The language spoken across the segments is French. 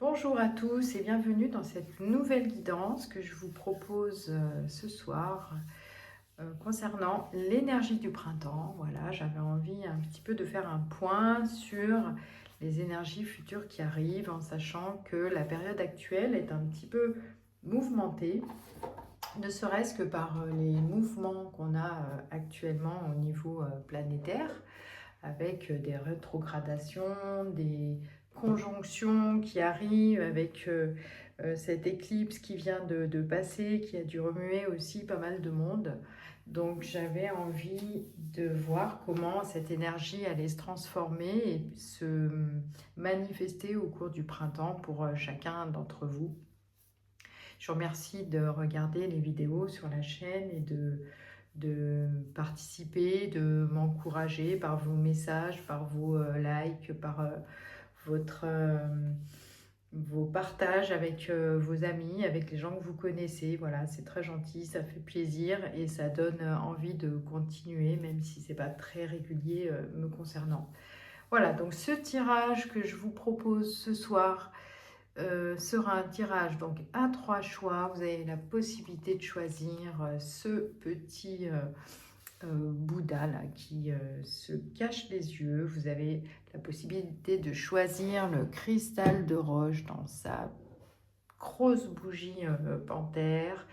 Bonjour à tous et bienvenue dans cette nouvelle guidance que je vous propose ce soir concernant l'énergie du printemps. Voilà, j'avais envie un petit peu de faire un point sur les énergies futures qui arrivent en sachant que la période actuelle est un petit peu mouvementée, ne serait-ce que par les mouvements qu'on a actuellement au niveau planétaire, avec des rétrogradations, des conjonctions qui arrivent, avec cette éclipse qui vient de passer, qui a dû remuer aussi pas mal de monde. Donc j'avais envie de voir comment cette énergie allait se transformer et se manifester au cours du printemps pour chacun d'entre vous. Je vous remercie de regarder les vidéos sur la chaîne et de participer, de m'encourager par vos messages, par vos likes, par votre, vos partages avec vos amis, avec les gens que vous connaissez. Voilà, c'est très gentil, ça fait plaisir et ça donne envie de continuer, même si c'est pas très régulier me concernant. Voilà, donc ce tirage que je vous propose ce soir sera un tirage donc à 3 choix. Vous avez la possibilité de choisir ce petit Bouddha là, qui se cache les yeux. Vous avez la possibilité de choisir le cristal de roche dans sa grosse bougie panthère.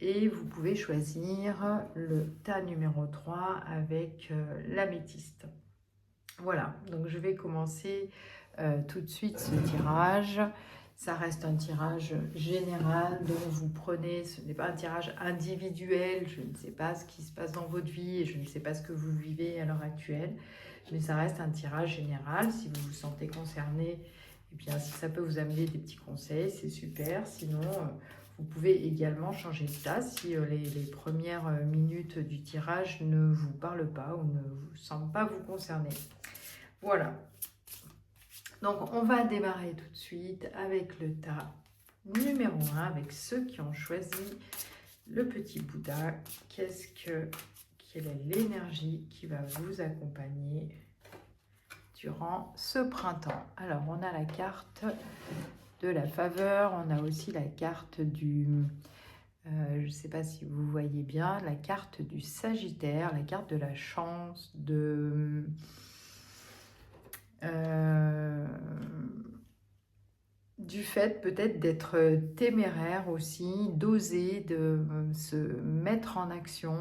Et vous pouvez choisir le tas numéro 3 avec l'améthyste. Voilà, donc je vais commencer tout de suite ce tirage. Ça reste un tirage général dont vous prenez, ce n'est pas un tirage individuel, je ne sais pas ce qui se passe dans votre vie et je ne sais pas ce que vous vivez à l'heure actuelle, mais ça reste un tirage général. Si vous vous sentez concerné, et bien si ça peut vous amener des petits conseils, c'est super. Sinon, vous pouvez également changer de place si les premières minutes du tirage ne vous parlent pas ou ne vous semblent pas vous concerner. Voilà. Donc, on va démarrer tout de suite avec le tas numéro 1, avec ceux qui ont choisi le petit Bouddha. Quelle est l'énergie qui va vous accompagner durant ce printemps? Alors, on a la carte de la faveur, on a aussi la carte du... je ne sais pas si vous voyez bien, la carte du Sagittaire, la carte de la chance, du fait peut-être d'être téméraire aussi, d'oser, de se mettre en action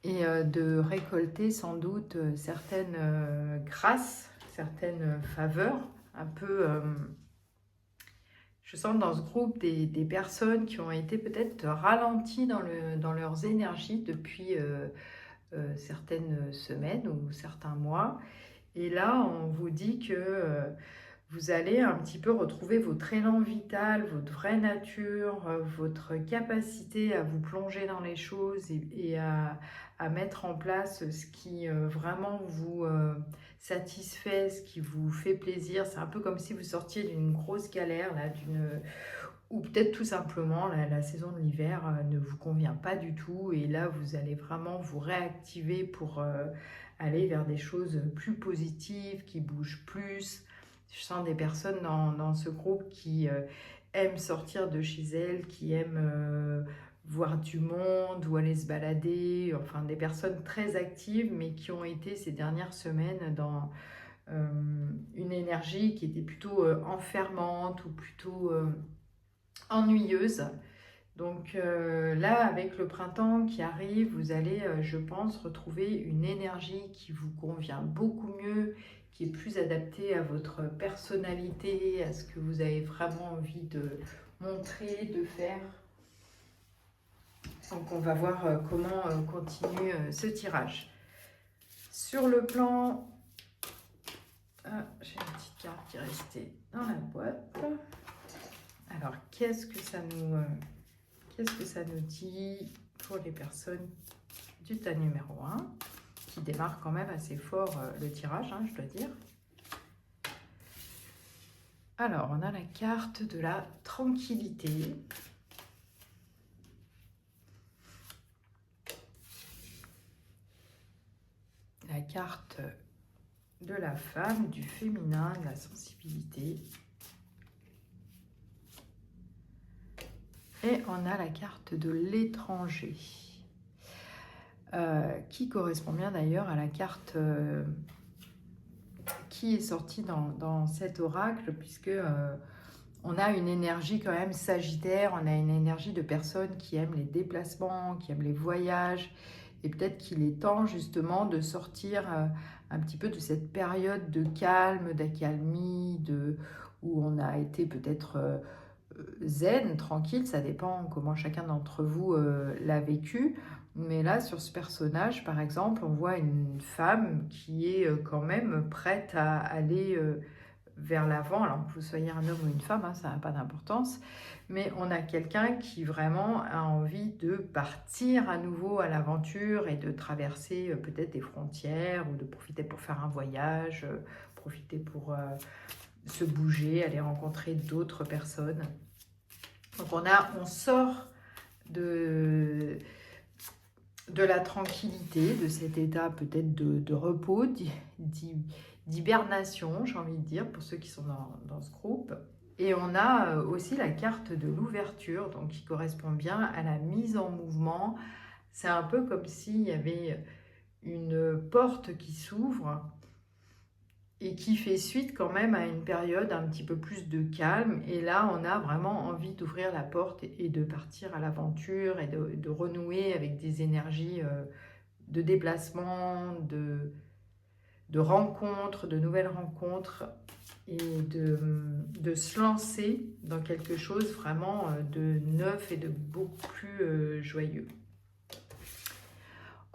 et de récolter sans doute certaines grâces, certaines faveurs, un peu... je sens dans ce groupe des personnes qui ont été peut-être ralenties dans leurs énergies depuis certaines semaines ou certains mois. Et là, on vous dit que vous allez un petit peu retrouver votre élan vital, votre vraie nature, votre capacité à vous plonger dans les choses et à mettre en place ce qui vraiment vous satisfait, ce qui vous fait plaisir. C'est un peu comme si vous sortiez d'une grosse galère, là, ou peut-être tout simplement la saison de l'hiver ne vous convient pas du tout et là vous allez vraiment vous réactiver pour aller vers des choses plus positives, qui bougent plus. Je sens des personnes dans ce groupe qui aiment sortir de chez elles, qui aiment voir du monde ou aller se balader, enfin des personnes très actives mais qui ont été ces dernières semaines dans une énergie qui était plutôt enfermante ou plutôt ennuyeuse. Donc là, avec le printemps qui arrive, vous allez, je pense, retrouver une énergie qui vous convient beaucoup mieux, qui est plus adaptée à votre personnalité, à ce que vous avez vraiment envie de montrer, de faire. Donc on va voir comment continue ce tirage. Sur le plan... Ah, j'ai une petite carte qui est restée dans la boîte. Alors, qu'est-ce que ça nous dit pour les personnes du tas numéro 1 qui démarre quand même assez fort le tirage, je dois dire. Alors, on a la carte de la tranquillité. La carte de la femme, du féminin, de la sensibilité. Et on a la carte de l'étranger, qui correspond bien d'ailleurs à la carte qui est sortie dans cet oracle, puisque on a une énergie quand même sagittaire, on a une énergie de personnes qui aiment les déplacements, qui aiment les voyages, et peut-être qu'il est temps justement de sortir un petit peu de cette période de calme, d'accalmie, où on a été peut-être zen, tranquille, ça dépend comment chacun d'entre vous l'a vécu. Mais là, sur ce personnage, par exemple, on voit une femme qui est quand même prête à aller vers l'avant. Alors que vous soyez un homme ou une femme, hein, ça n'a pas d'importance. Mais on a quelqu'un qui vraiment a envie de partir à nouveau à l'aventure et de traverser peut-être des frontières ou de profiter pour faire un voyage, profiter pour se bouger, aller rencontrer d'autres personnes. Donc on sort de la tranquillité, de cet état peut-être de repos, d'hibernation, j'ai envie de dire, pour ceux qui sont dans ce groupe. Et on a aussi la carte de l'ouverture, donc qui correspond bien à la mise en mouvement. C'est un peu comme s'il y avait une porte qui s'ouvre et qui fait suite quand même à une période un petit peu plus de calme. Et là, on a vraiment envie d'ouvrir la porte et de partir à l'aventure et de renouer avec des énergies de déplacement, de rencontres, de nouvelles rencontres, et de se lancer dans quelque chose vraiment de neuf et de beaucoup plus joyeux.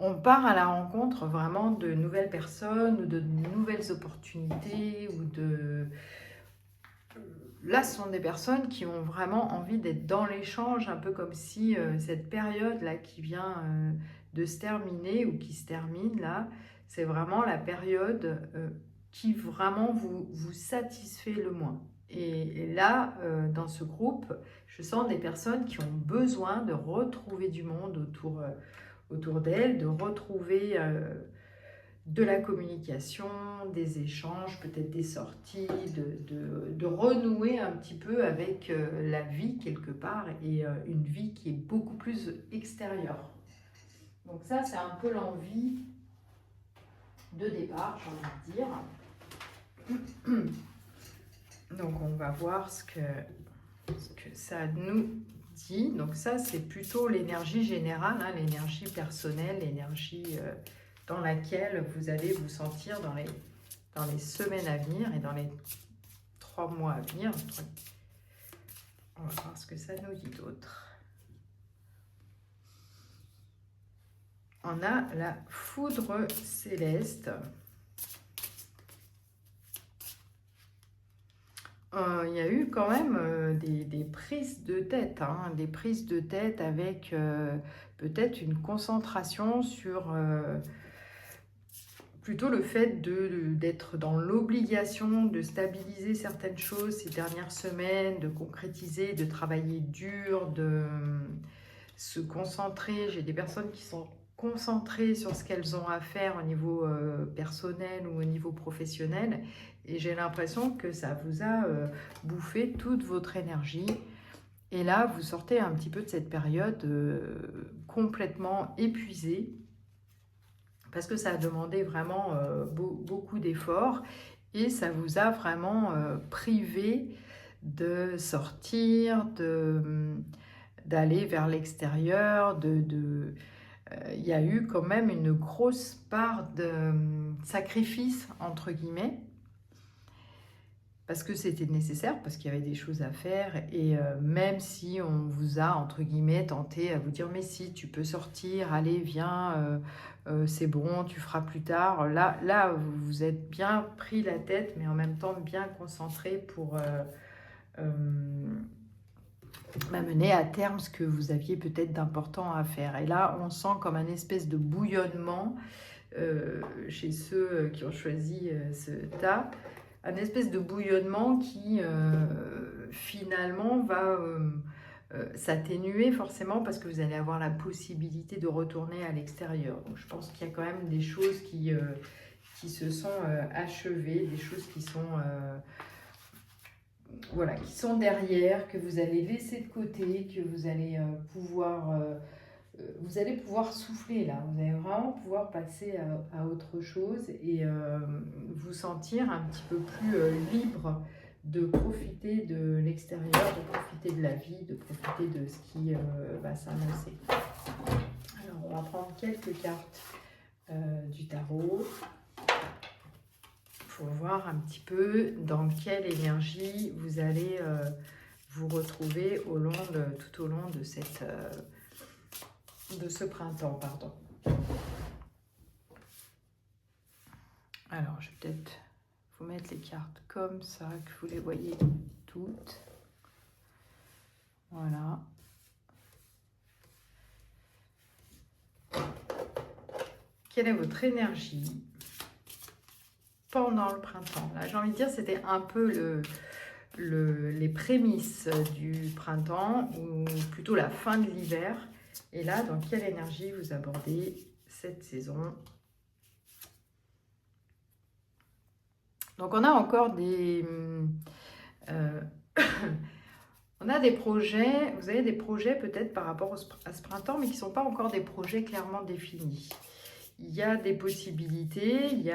On part à la rencontre vraiment de nouvelles personnes ou de nouvelles opportunités ou de... Là, ce sont des personnes qui ont vraiment envie d'être dans l'échange, un peu comme si cette période-là qui vient de se terminer ou qui se termine là, c'est vraiment la période qui vraiment vous satisfait le moins. Et là, dans ce groupe, je sens des personnes qui ont besoin de retrouver du monde autour d'elles, de retrouver de la communication, des échanges, peut-être des sorties, de renouer un petit peu avec la vie quelque part, et une vie qui est beaucoup plus extérieure. Donc ça, c'est un peu l'envie de départ, j'ai envie de dire. Donc on va voir ce que ça nous dit. Donc ça, c'est plutôt l'énergie générale, hein, l'énergie personnelle, l'énergie dans laquelle vous allez vous sentir dans les semaines à venir et dans les 3 mois à venir. On va voir ce que ça nous dit d'autre. On a la foudre céleste. Il y a eu quand même des prises de tête, hein, des prises de tête avec peut-être une concentration sur plutôt le fait d'être dans l'obligation de stabiliser certaines choses ces dernières semaines, de concrétiser, de travailler dur, de se concentrer. J'ai des personnes qui sont concentrées sur ce qu'elles ont à faire au niveau personnel ou au niveau professionnel, et j'ai l'impression que ça vous a bouffé toute votre énergie. Et là, vous sortez un petit peu de cette période complètement épuisée, parce que ça a demandé vraiment beaucoup d'efforts, et ça vous a vraiment privé de sortir, d'aller vers l'extérieur, il y a eu quand même une grosse part de sacrifice, entre guillemets, parce que c'était nécessaire, parce qu'il y avait des choses à faire. Et même si on vous a, entre guillemets, tenté à vous dire « mais si, tu peux sortir, allez, viens, c'est bon, tu feras plus tard », là, vous vous êtes bien pris la tête, mais en même temps bien concentré pour mener à terme ce que vous aviez peut-être d'important à faire. Et là, on sent comme un espèce de bouillonnement chez ceux qui ont choisi ce tas, un espèce de bouillonnement qui finalement va s'atténuer forcément, parce que vous allez avoir la possibilité de retourner à l'extérieur. Donc je pense qu'il y a quand même des choses qui se sont achevées, des choses qui sont voilà, qui sont derrière, que vous allez laisser de côté, que vous allez vous allez pouvoir souffler là, vous allez vraiment pouvoir passer à autre chose et vous sentir un petit peu plus libre de profiter de l'extérieur, de profiter de la vie, de profiter de ce qui va s'annoncer. Alors, on va prendre quelques cartes du tarot pour voir un petit peu dans quelle énergie vous allez vous retrouver tout au long de ce printemps, pardon. Alors, je vais peut-être vous mettre les cartes comme ça, que vous les voyez toutes. Voilà. Quelle est votre énergie pendant le printemps? Là, j'ai envie de dire, c'était un peu les prémices du printemps, ou plutôt la fin de l'hiver. Et là, dans quelle énergie vous abordez cette saison? Donc, on a encore on a des projets, vous avez des projets peut-être par rapport à ce printemps, mais qui ne sont pas encore des projets clairement définis. Il y a des possibilités, il y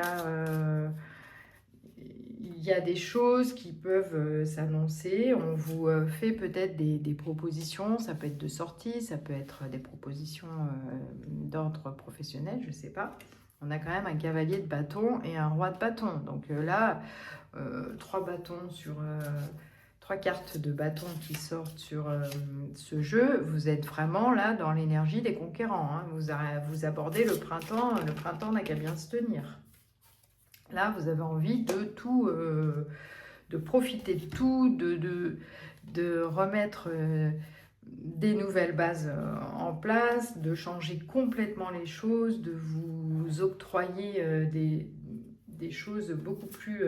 a des choses qui peuvent s'annoncer. On vous fait peut-être des propositions, ça peut être de sortie, ça peut être des propositions d'ordre professionnel, je ne sais pas. On a quand même un cavalier de bâton et un roi de bâton. Donc là, 3 bâtons sur... 3 cartes de bâton qui sortent sur ce jeu, vous êtes vraiment là dans l'énergie des conquérants. Hein. Vous abordez le printemps n'a qu'à bien se tenir. Là, vous avez envie de tout, de profiter de tout, de remettre des nouvelles bases en place, de changer complètement les choses, de vous octroyer des choses beaucoup plus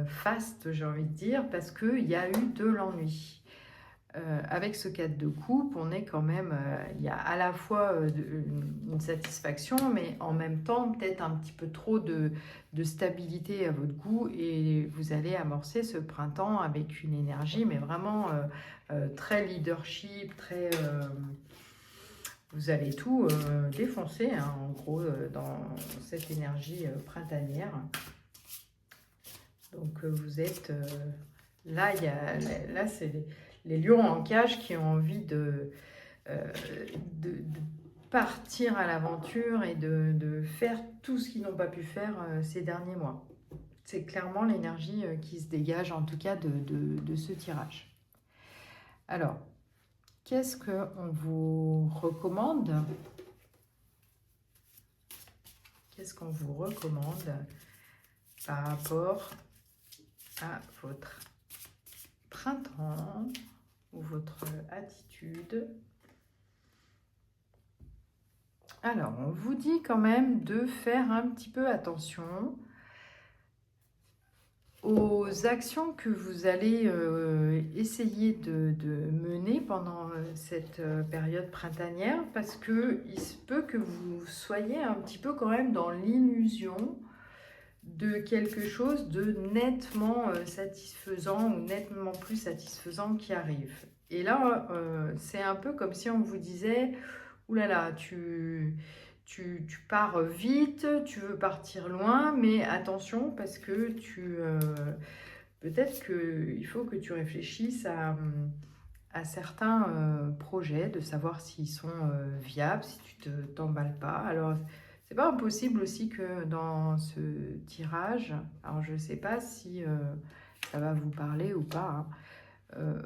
faste, j'ai envie de dire, parce qu'il y a eu de l'ennui. Avec ce 4 de coupe, on est quand même, il y a à la fois une satisfaction, mais en même temps peut-être un petit peu trop de stabilité à votre goût, et vous allez amorcer ce printemps avec une énergie, mais vraiment très leadership, très... vous allez tout défoncer, hein, en gros, dans cette énergie printanière. Donc vous êtes là, là c'est les lions en cage qui ont envie de partir à l'aventure et de faire tout ce qu'ils n'ont pas pu faire ces derniers mois. C'est clairement l'énergie qui se dégage en tout cas de ce tirage. Alors, qu'est-ce qu'on vous recommande? Qu'est-ce qu'on vous recommande par rapport à votre printemps ou votre attitude? Alors, on vous dit quand même de faire un petit peu attention aux actions que vous allez essayer de mener pendant cette période printanière, parce qu'il se peut que vous soyez un petit peu quand même dans l'illusion de quelque chose de nettement satisfaisant ou nettement plus satisfaisant qui arrive. Et là, c'est un peu comme si on vous disait, oulala, tu pars vite, tu veux partir loin, mais attention parce que peut-être qu'il faut que tu réfléchisses à certains projets, de savoir s'ils sont viables, si tu t'emballes pas. Alors, c'est pas impossible aussi que dans ce tirage, alors je ne sais pas si ça va vous parler ou pas, hein,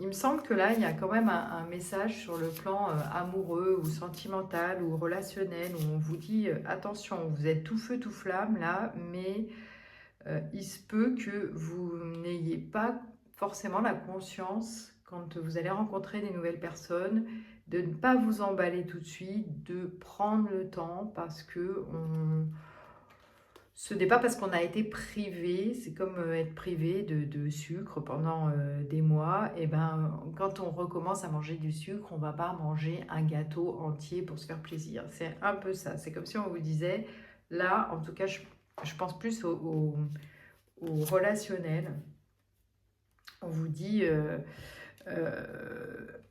il me semble que là, il y a quand même un message sur le plan amoureux ou sentimental ou relationnel, où on vous dit attention, vous êtes tout feu, tout flamme là, mais il se peut que vous n'ayez pas forcément la conscience, quand vous allez rencontrer des nouvelles personnes, de ne pas vous emballer tout de suite, de prendre le temps, parce que ce n'est pas parce qu'on a été privé, c'est comme être privé de sucre pendant des mois. Et ben, quand on recommence à manger du sucre, on ne va pas manger un gâteau entier pour se faire plaisir. C'est un peu ça. C'est comme si on vous disait, là, en tout cas, je pense plus au relationnel. On vous dit,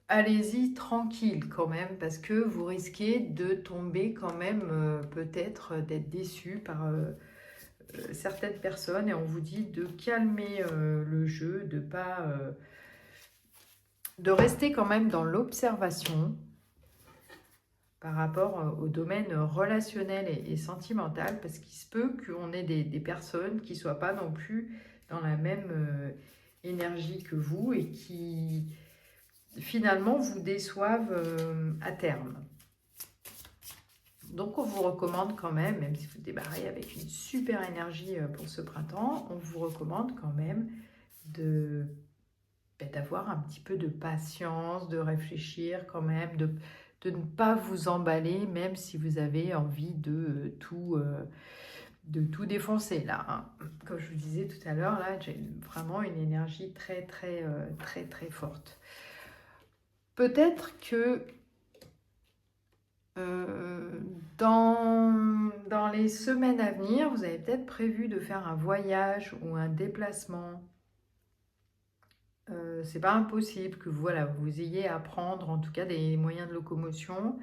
allez-y tranquille quand même, parce que vous risquez de tomber quand même, peut-être d'être déçu par certaines personnes. Et on vous dit de calmer le jeu, de rester quand même dans l'observation par rapport au domaine relationnel et sentimental, parce qu'il se peut qu'on ait des personnes qui ne soient pas non plus dans la même énergie que vous et qui finalement vous déçoivent à terme. Donc on vous recommande quand même si vous démarrez avec une super énergie pour ce printemps, on vous recommande quand même d'avoir un petit peu de patience, de réfléchir quand même, de ne pas vous emballer, même si vous avez envie de tout défoncer là. Hein. Comme je vous disais tout à l'heure, là, j'ai vraiment une énergie très forte. Peut-être que dans les semaines à venir, vous avez peut-être prévu de faire un voyage ou un déplacement. C'est pas impossible que vous ayez à prendre en tout cas des moyens de locomotion.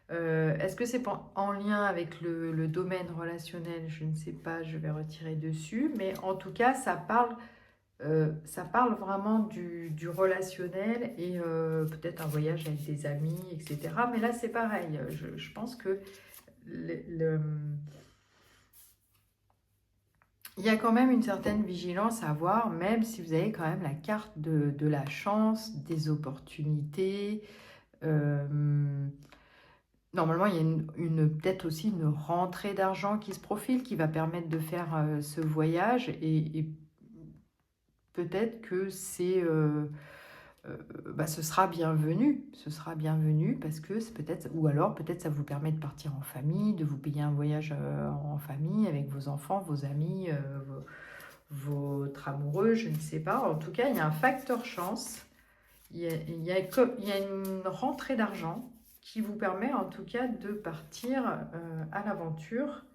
Est-ce que c'est en lien avec le domaine relationnel? Je ne sais pas, je vais retirer dessus. Mais en tout cas, ça parle vraiment du relationnel et peut-être un voyage avec des amis, etc. Mais là, c'est pareil. Je pense que il y a quand même une certaine vigilance à avoir, même si vous avez quand même la carte de la chance, des opportunités. Normalement, il y a peut-être aussi une rentrée d'argent qui se profile, qui va permettre de faire ce voyage. Et peut-être que ce sera bienvenu. Ce sera bienvenu parce que c'est peut-être, ou alors peut-être ça vous permet de partir en famille, de vous payer un voyage en famille avec vos enfants, vos amis, votre amoureux, je ne sais pas. En tout cas, il y a un facteur chance. Il y a une rentrée d'argent qui vous permet en tout cas de partir à l'aventure.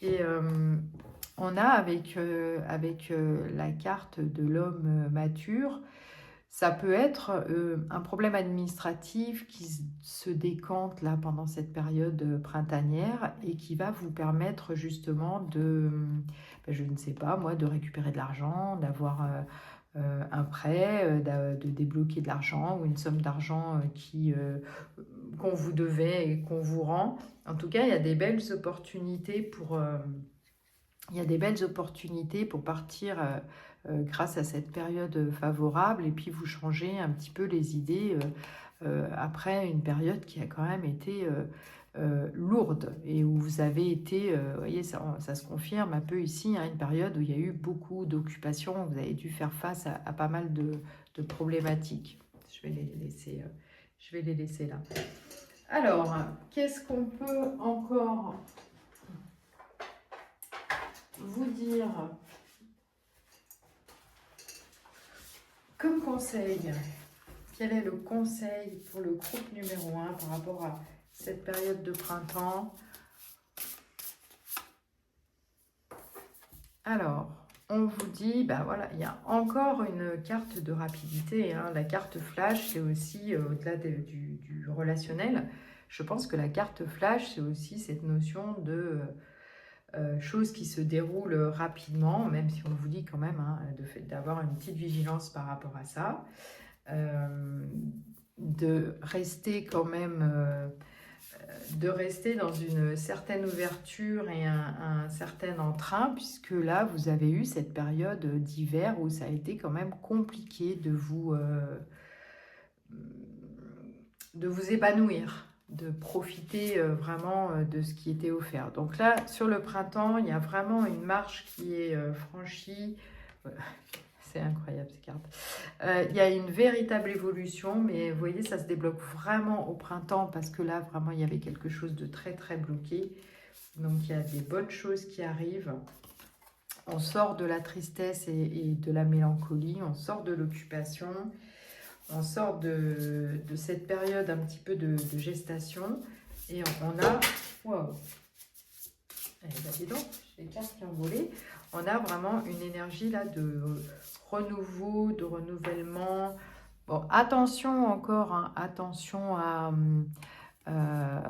Et on a avec la carte de l'homme mature, ça peut être un problème administratif qui se décante là pendant cette période printanière et qui va vous permettre justement je ne sais pas moi, de récupérer de l'argent, d'avoir un prêt, de débloquer de l'argent ou une somme d'argent qu'on vous devait et qu'on vous rend. En tout cas, il y a des belles opportunités pour partir grâce à cette période favorable et puis vous changez un petit peu les idées après une période qui a quand même été lourde et où vous avez été, vous voyez, ça se confirme un peu ici, hein, une période où il y a eu beaucoup d'occupations, vous avez dû faire face à pas mal de problématiques. Je vais les laisser là. Alors, qu'est-ce qu'on peut encore vous dire comme conseil? Quel est le conseil pour le groupe numéro 1 par rapport à cette période de printemps? Alors, on vous dit, voilà, il y a encore une carte de rapidité. Hein. La carte flash, c'est aussi, au-delà du relationnel, je pense que la carte flash, c'est aussi cette notion de choses qui se déroulent rapidement, même si on vous dit quand même hein, d'avoir une petite vigilance par rapport à ça. De rester quand même... de rester dans une certaine ouverture et un certain entrain, puisque là, vous avez eu cette période d'hiver où ça a été quand même compliqué de vous épanouir, de profiter vraiment de ce qui était offert. Donc là, sur le printemps, il y a vraiment une marche qui est franchie. C'est incroyable ces cartes. Il y a une véritable évolution, mais vous voyez, ça se débloque vraiment au printemps parce que là, vraiment, il y avait quelque chose de très bloqué. Donc, il y a des bonnes choses qui arrivent. On sort de la tristesse et de la mélancolie, on sort de l'occupation, on sort de cette période un petit peu de gestation et on a... Wow. Eh ben, dis donc, j'ai les cartes qui ont volé. On a vraiment une énergie là de renouveau, de renouvellement. Bon, attention encore, hein, attention à... euh,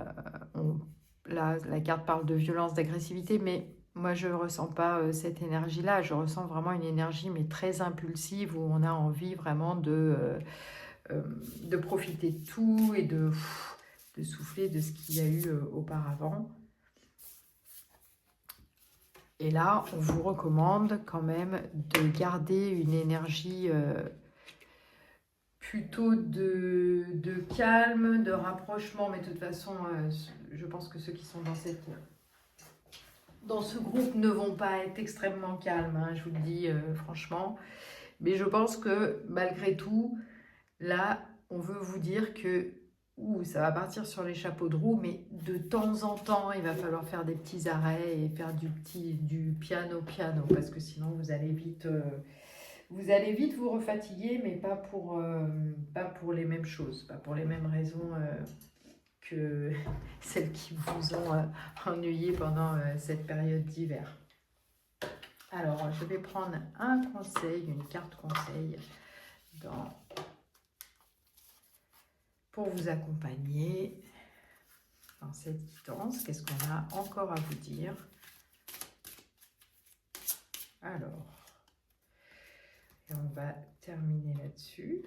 on- la carte parle de violence, d'agressivité, mais moi je ne ressens pas cette énergie-là. Je ressens vraiment une énergie, mais très impulsive, où on a envie vraiment de profiter de tout et de souffler de ce qu'il y a eu auparavant. Et là, on vous recommande quand même de garder une énergie plutôt de calme, de rapprochement. Mais de toute façon, je pense que ceux qui sont dans ce groupe ne vont pas être extrêmement calmes, hein, je vous le dis franchement. Mais je pense que malgré tout, là, on veut vous dire que ça va partir sur les chapeaux de roue, mais de temps en temps, il va falloir faire des petits arrêts et faire du piano, parce que sinon vous allez vite vous refatiguer, mais pas pour les mêmes choses, pas pour les mêmes raisons que celles qui vous ont ennuyé pendant cette période d'hiver. Alors, je vais prendre un conseil, une carte conseil pour vous accompagner dans cette guidance. Qu'est-ce qu'on a encore à vous dire? Alors, et on va terminer là-dessus.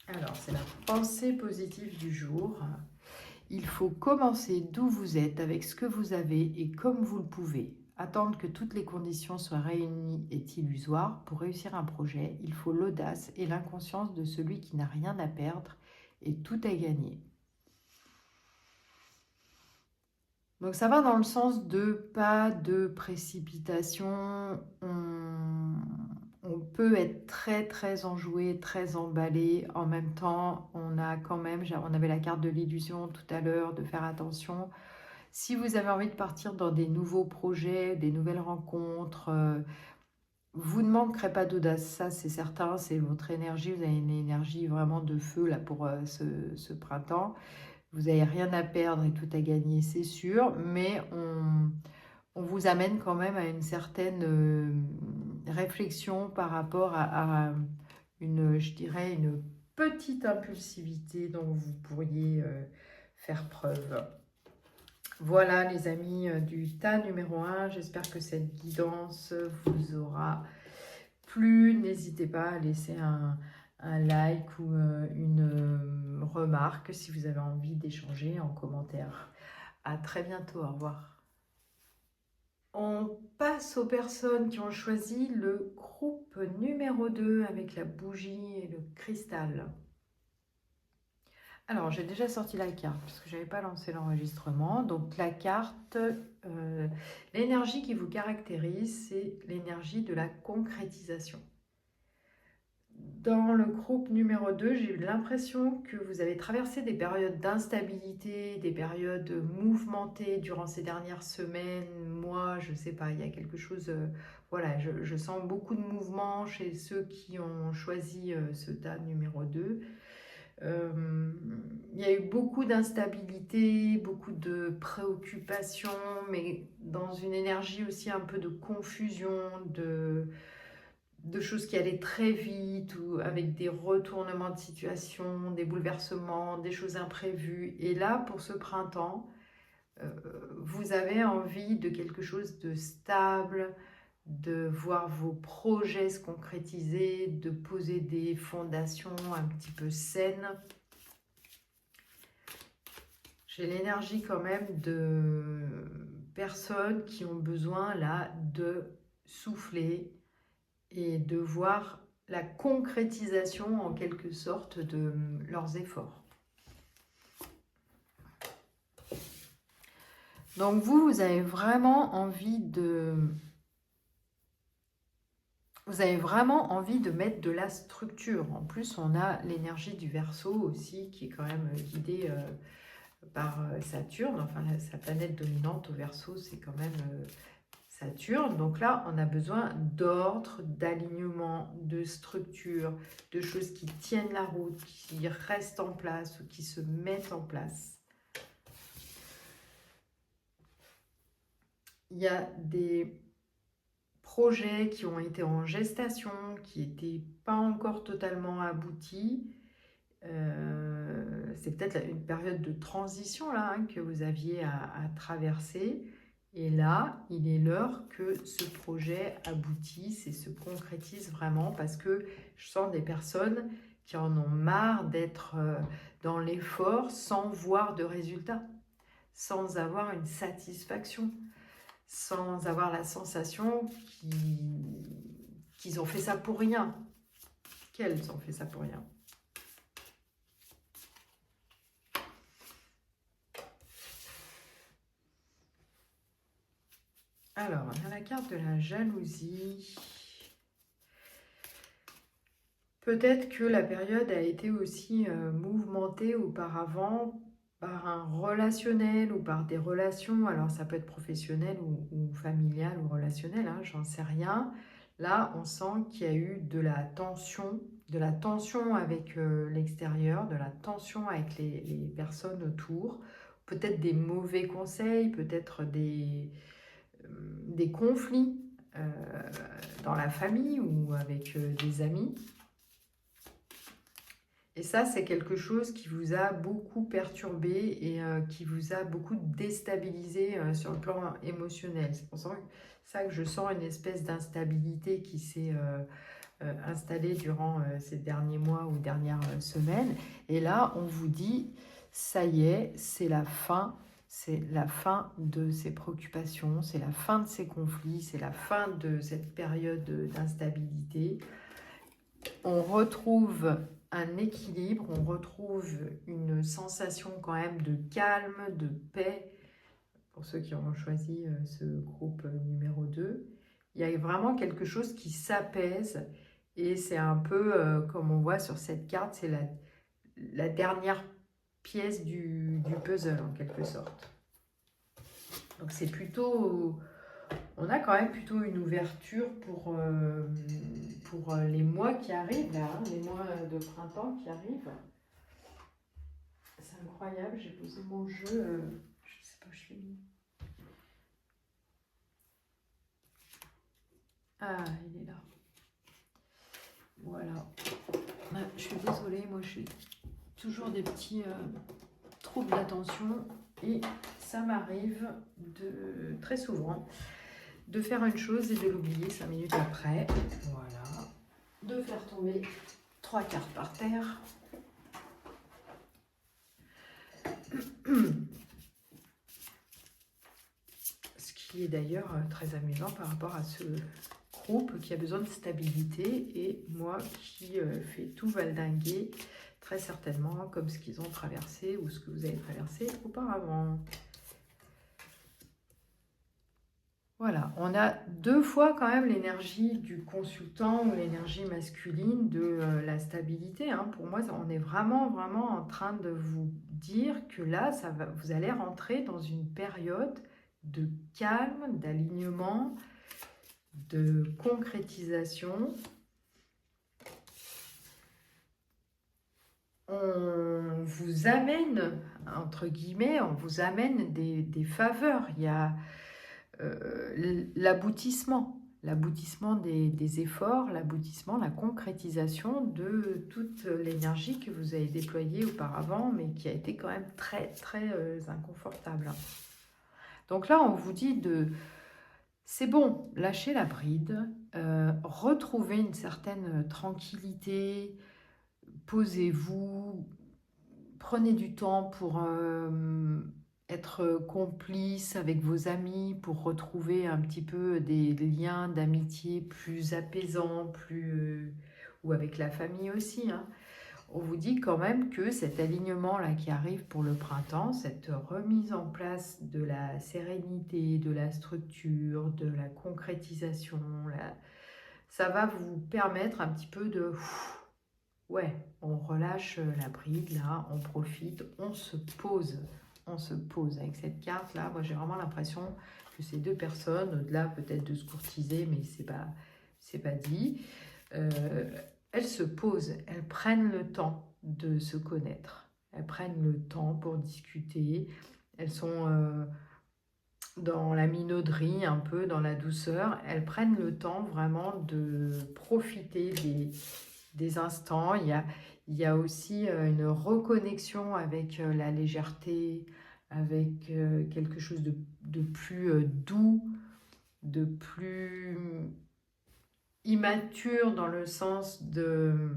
Alors, c'est la pensée positive du jour. Il faut commencer d'où vous êtes, avec ce que vous avez et comme vous le pouvez. Attendre que toutes les conditions soient réunies est illusoire. Pour réussir un projet, il faut l'audace et l'inconscience de celui qui n'a rien à perdre et tout à gagner. Donc ça va dans le sens de pas de précipitation. On peut être très enjoué, très emballé. En même temps, on avait la carte de l'illusion tout à l'heure, de faire attention. Si vous avez envie de partir dans des nouveaux projets, des nouvelles rencontres, vous ne manquerez pas d'audace, ça c'est certain, c'est votre énergie. Vous avez une énergie vraiment de feu là pour ce printemps. Vous n'avez rien à perdre et tout à gagner, c'est sûr, mais on vous amène quand même à une certaine réflexion par rapport à je dirais, une petite impulsivité dont vous pourriez faire preuve. Voilà les amis du tas numéro 1, j'espère que cette guidance vous aura plu. N'hésitez pas à laisser un like ou une remarque si vous avez envie d'échanger en commentaire. À très bientôt, au revoir. On passe aux personnes qui ont choisi le groupe numéro 2 avec la bougie et le cristal. Alors, j'ai déjà sorti la carte parce que je n'avais pas lancé l'enregistrement. Donc, la carte, l'énergie qui vous caractérise, c'est l'énergie de la concrétisation. Dans le groupe numéro 2, j'ai eu l'impression que vous avez traversé des périodes d'instabilité, des périodes mouvementées durant ces dernières semaines, mois, je ne sais pas, il y a quelque chose, voilà, je sens beaucoup de mouvements chez ceux qui ont choisi ce tas numéro 2. Il y a eu beaucoup d'instabilité, beaucoup de préoccupations, mais dans une énergie aussi un peu de confusion, de choses qui allaient très vite, ou avec des retournements de situation, des bouleversements, des choses imprévues. Et là, pour ce printemps, vous avez envie de quelque chose de stable, de voir vos projets se concrétiser, de poser des fondations un petit peu saines. J'ai l'énergie quand même de personnes qui ont besoin là de souffler et de voir la concrétisation en quelque sorte de leurs efforts. Donc vous avez vraiment envie de... Vous avez vraiment envie de mettre de la structure. En plus, on a l'énergie du Verseau aussi, qui est quand même guidée par Saturne. Enfin, sa planète dominante au Verseau, c'est quand même Saturne. Donc là, on a besoin d'ordre, d'alignement, de structure, de choses qui tiennent la route, qui restent en place ou qui se mettent en place. Il y a des projets qui ont été en gestation, qui n'étaient pas encore totalement aboutis. C'est peut-être une période de transition là, hein, que vous aviez à traverser. Et là, il est l'heure que ce projet aboutisse et se concrétise vraiment, parce que je sens des personnes qui en ont marre d'être dans l'effort sans voir de résultat, sans avoir une satisfaction, sans avoir la sensation qu'ils ont fait ça pour rien, qu'elles ont fait ça pour rien. Alors, on a la carte de la jalousie. Peut-être que la période a été aussi mouvementée auparavant par un relationnel ou par des relations. Alors, ça peut être professionnel ou familial ou relationnel, hein, j'en sais rien. Là, on sent qu'il y a eu de la tension avec l'extérieur, de la tension avec les personnes autour. Peut-être des mauvais conseils, peut-être des conflits dans la famille ou avec des amis. Et ça, c'est quelque chose qui vous a beaucoup perturbé et qui vous a beaucoup déstabilisé sur le plan émotionnel. C'est pour ça que je sens une espèce d'instabilité qui s'est installée durant ces derniers mois ou dernières semaines. Et là, on vous dit, ça y est, c'est la fin. C'est la fin de ces préoccupations, c'est la fin de ces conflits, c'est la fin de cette période d'instabilité. On retrouve un équilibre, on retrouve une sensation quand même de calme, de paix, pour ceux qui ont choisi ce groupe numéro 2. Il y a vraiment quelque chose qui s'apaise et c'est un peu comme on voit sur cette carte, c'est la dernière pièce du puzzle en quelque sorte. Donc c'est plutôt... On a quand même plutôt une ouverture pour les mois qui arrivent, là, hein, les mois de printemps qui arrivent. C'est incroyable, j'ai posé mon jeu, je ne sais pas où je l'ai mis. Ah, il est là. Voilà. Je suis désolée, moi je suis toujours des petits troubles d'attention et ça m'arrive très souvent de faire une chose et de l'oublier 5 minutes après. Voilà. De faire tomber 3 cartes par terre. Ce qui est d'ailleurs très amusant par rapport à ce groupe qui a besoin de stabilité et moi qui fais tout valdinguer très certainement comme ce qu'ils ont traversé ou ce que vous avez traversé auparavant. Voilà, on a 2 fois quand même l'énergie du consultant ou l'énergie masculine de la stabilité. Hein. Pour moi, on est vraiment en train de vous dire que là, vous allez rentrer dans une période de calme, d'alignement, de concrétisation. On vous amène, entre guillemets, on vous amène des faveurs. Il y a l'aboutissement des efforts, l'aboutissement, la concrétisation de toute l'énergie que vous avez déployée auparavant, mais qui a été quand même très inconfortable. Donc là, on vous dit c'est bon, lâchez la bride, retrouvez une certaine tranquillité, posez-vous, prenez du temps pour être complice avec vos amis, pour retrouver un petit peu des liens d'amitié plus apaisants, ou avec la famille aussi. Hein. On vous dit quand même que cet alignement-là qui arrive pour le printemps, cette remise en place de la sérénité, de la structure, de la concrétisation, ça va vous permettre un petit peu de... Ouais, on relâche la bride, là, on profite, on se pose. on se pose. Avec cette carte-là, moi j'ai vraiment l'impression que ces deux personnes, au-delà peut-être de se courtiser, mais c'est pas dit, elles se posent, elles prennent le temps de se connaître. Elles prennent le temps pour discuter. Elles sont dans la minauderie, un peu dans la douceur. Elles prennent le temps vraiment de profiter des instants. Il y a aussi une reconnexion avec la légèreté, avec quelque chose de plus doux, de plus immature dans le sens de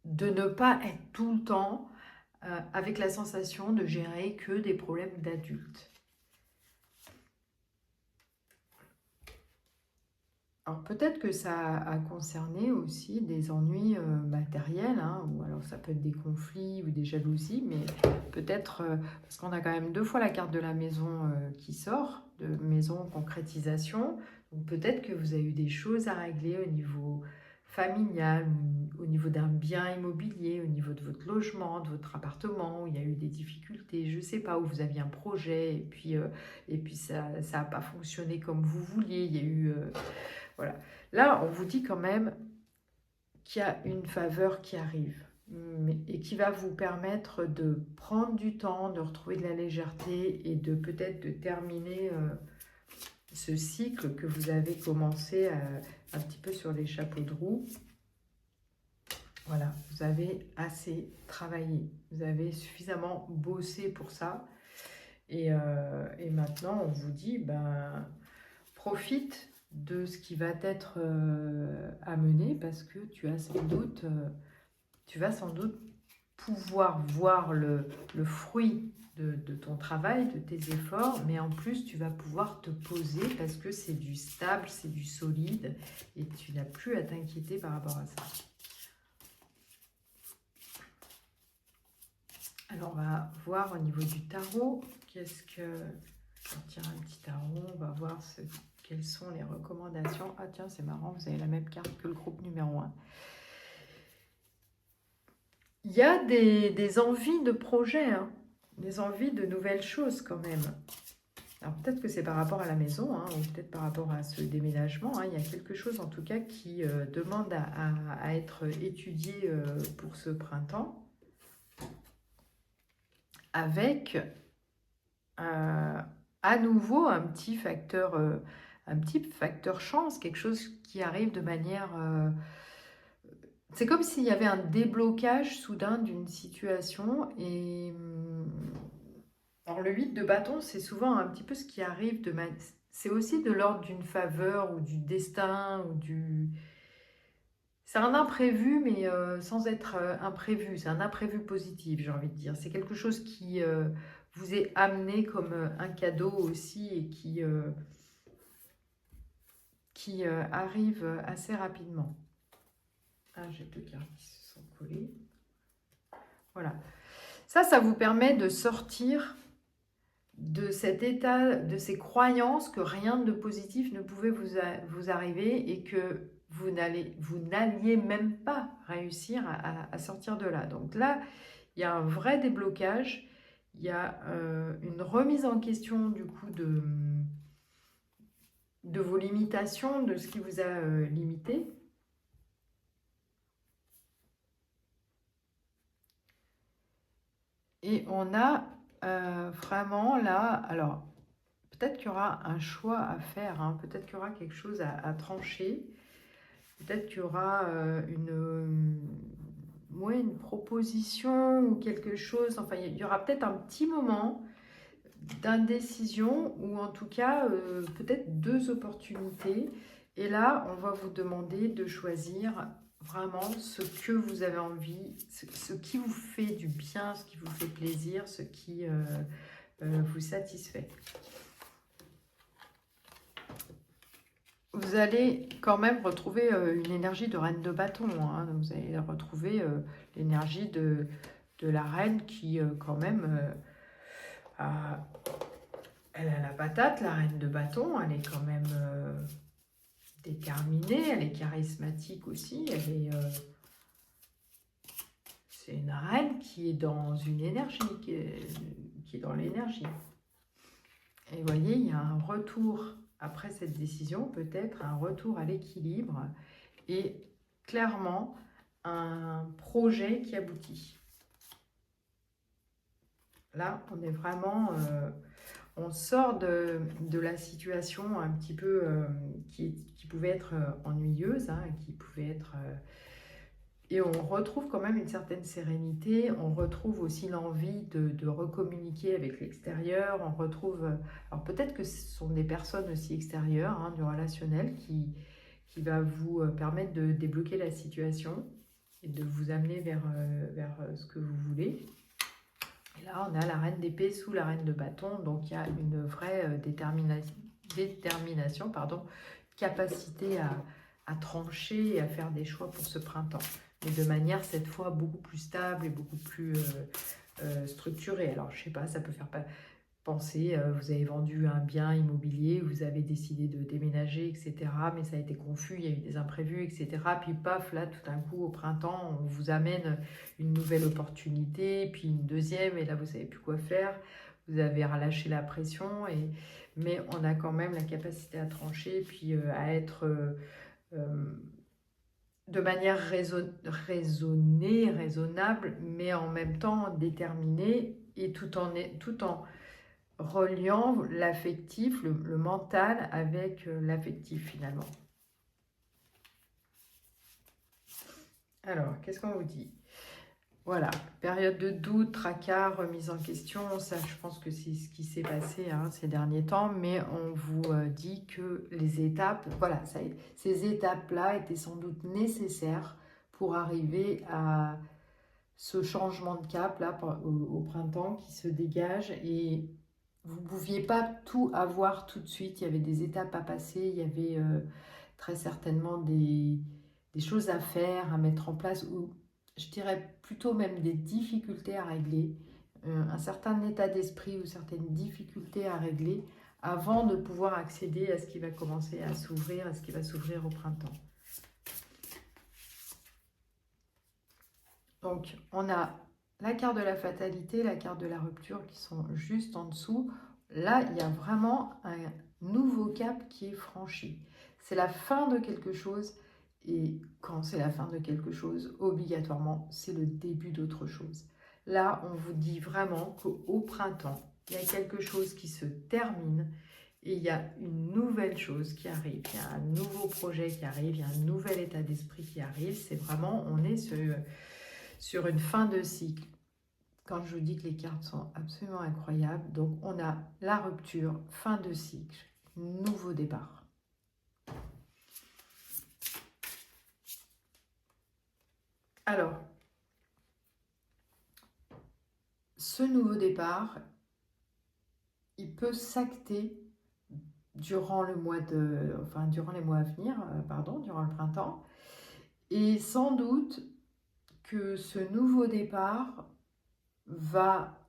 ne pas être tout le temps avec la sensation de gérer que des problèmes d'adultes. Alors peut-être que ça a concerné aussi des ennuis matériels, hein, ou alors ça peut être des conflits ou des jalousies, mais peut-être, parce qu'on a quand même 2 fois la carte de la maison qui sort, de maison concrétisation, donc peut-être que vous avez eu des choses à régler au niveau familial, au niveau d'un bien immobilier, au niveau de votre logement, de votre appartement, où il y a eu des difficultés, je ne sais pas, où vous aviez un projet et puis ça n'a pas fonctionné comme vous vouliez, il y a eu... voilà. Là, on vous dit quand même qu'il y a une faveur qui arrive et qui va vous permettre de prendre du temps, de retrouver de la légèreté et de peut-être de terminer ce cycle que vous avez commencé un petit peu sur les chapeaux de roue. Voilà, vous avez assez travaillé, vous avez suffisamment bossé pour ça. Et maintenant, on vous dit, ben, profite de ce qui va être amené parce que tu vas sans doute pouvoir voir le fruit de ton travail, de tes efforts, mais en plus tu vas pouvoir te poser parce que c'est du stable, c'est du solide et tu n'as plus à t'inquiéter par rapport à ça. Alors on va voir au niveau du tarot, qu'est-ce que... Je vais tirer un petit tarot, on va voir quelles sont les recommandations. Ah tiens, c'est marrant, vous avez la même carte que le groupe numéro 1. Il y a des envies de projets, hein, des envies de nouvelles choses quand même. Alors peut-être que c'est par rapport à la maison, hein, ou peut-être par rapport à ce déménagement. Hein. Il y a quelque chose en tout cas qui demande à être étudié pour ce printemps. Avec à nouveau un petit facteur chance, quelque chose qui arrive de manière... c'est comme s'il y avait un déblocage soudain d'une situation. Et alors le 8 de bâton, c'est souvent un petit peu ce qui arrive de manière... C'est aussi de l'ordre d'une faveur ou du destin ou du... C'est un imprévu, mais sans être imprévu. C'est un imprévu positif, j'ai envie de dire. C'est quelque chose qui vous est amené comme un cadeau aussi et qui arrive assez rapidement. Ah, j'ai 2 cartes qui se sont collées. Voilà. Ça vous permet de sortir de cet état, de ces croyances que rien de positif ne pouvait vous arriver et que vous n'alliez même pas réussir à sortir de là. Donc là, il y a un vrai déblocage, il y a une remise en question du coup de vos limitations, de ce qui vous a limité. Et on a vraiment là, alors peut-être qu'il y aura un choix à faire, hein, peut-être qu'il y aura quelque chose à trancher, peut-être qu'il y aura une proposition ou quelque chose, enfin il y aura peut-être un petit moment d'indécision ou en tout cas peut-être 2 opportunités. Et là, on va vous demander de choisir vraiment ce que vous avez envie, ce qui vous fait du bien, ce qui vous fait plaisir, ce qui vous satisfait. Vous allez quand même retrouver une énergie de reine de bâton. Hein. Vous allez retrouver l'énergie de la reine qui quand même... elle a la patate, la reine de bâton. Elle est quand même déterminée. Elle est charismatique aussi. Elle est... c'est une reine qui est dans une énergie, qui est dans l'énergie. Et vous voyez, il y a un retour, après cette décision, peut-être un retour à l'équilibre et clairement un projet qui aboutit. Là, on est vraiment... on sort de la situation un petit peu qui pouvait être ennuyeuse, hein, qui pouvait être... et on retrouve quand même une certaine sérénité, on retrouve aussi l'envie de recommuniquer avec l'extérieur, on retrouve... alors peut-être que ce sont des personnes aussi extérieures, hein, du relationnel, qui va vous permettre de débloquer la situation et de vous amener vers ce que vous voulez. Et là, on a la reine d'épée sous la reine de bâton, donc il y a une vraie détermination, capacité à trancher et à faire des choix pour ce printemps, mais de manière cette fois beaucoup plus stable et beaucoup plus structurée. Alors, je sais pas, ça peut faire penser, vous avez vendu un bien immobilier, vous avez décidé de déménager, etc. Mais ça a été confus, il y a eu des imprévus, etc. Puis paf, là, tout d'un coup, au printemps, on vous amène une nouvelle opportunité, puis une deuxième, et là, vous ne savez plus quoi faire. Vous avez relâché la pression, mais on a quand même la capacité à trancher, puis à être de manière raisonnée, raisonnable, mais en même temps déterminée, et tout en reliant l'affectif, le mental avec l'affectif finalement. Alors, qu'est-ce qu'on vous dit? Voilà, période de doute, tracas, remise en question, ça je pense que c'est ce qui s'est passé hein, ces derniers temps, mais on vous dit que les étapes, voilà, ces étapes-là étaient sans doute nécessaires pour arriver à ce changement de cap là au printemps qui se dégage, et vous ne pouviez pas tout avoir tout de suite, il y avait des étapes à passer, il y avait très certainement des choses à faire, à mettre en place, ou je dirais plutôt même des difficultés à régler, un certain état d'esprit ou certaines difficultés à régler avant de pouvoir accéder à ce qui va commencer à s'ouvrir, à ce qui va s'ouvrir au printemps. Donc, on a la carte de la fatalité, la carte de la rupture qui sont juste en dessous. Là, il y a vraiment un nouveau cap qui est franchi. C'est la fin de quelque chose, et quand c'est la fin de quelque chose, obligatoirement, c'est le début d'autre chose. Là, on vous dit vraiment qu'au printemps, il y a quelque chose qui se termine et il y a une nouvelle chose qui arrive. Il y a un nouveau projet qui arrive, il y a un nouvel état d'esprit qui arrive. C'est vraiment, on est sur une fin de cycle. Quand je vous dis que les cartes sont absolument incroyables, donc on a la rupture, fin de cycle, nouveau départ. Alors, ce nouveau départ, il peut s'acter durant les mois à venir, durant le printemps, et sans doute que ce nouveau départ va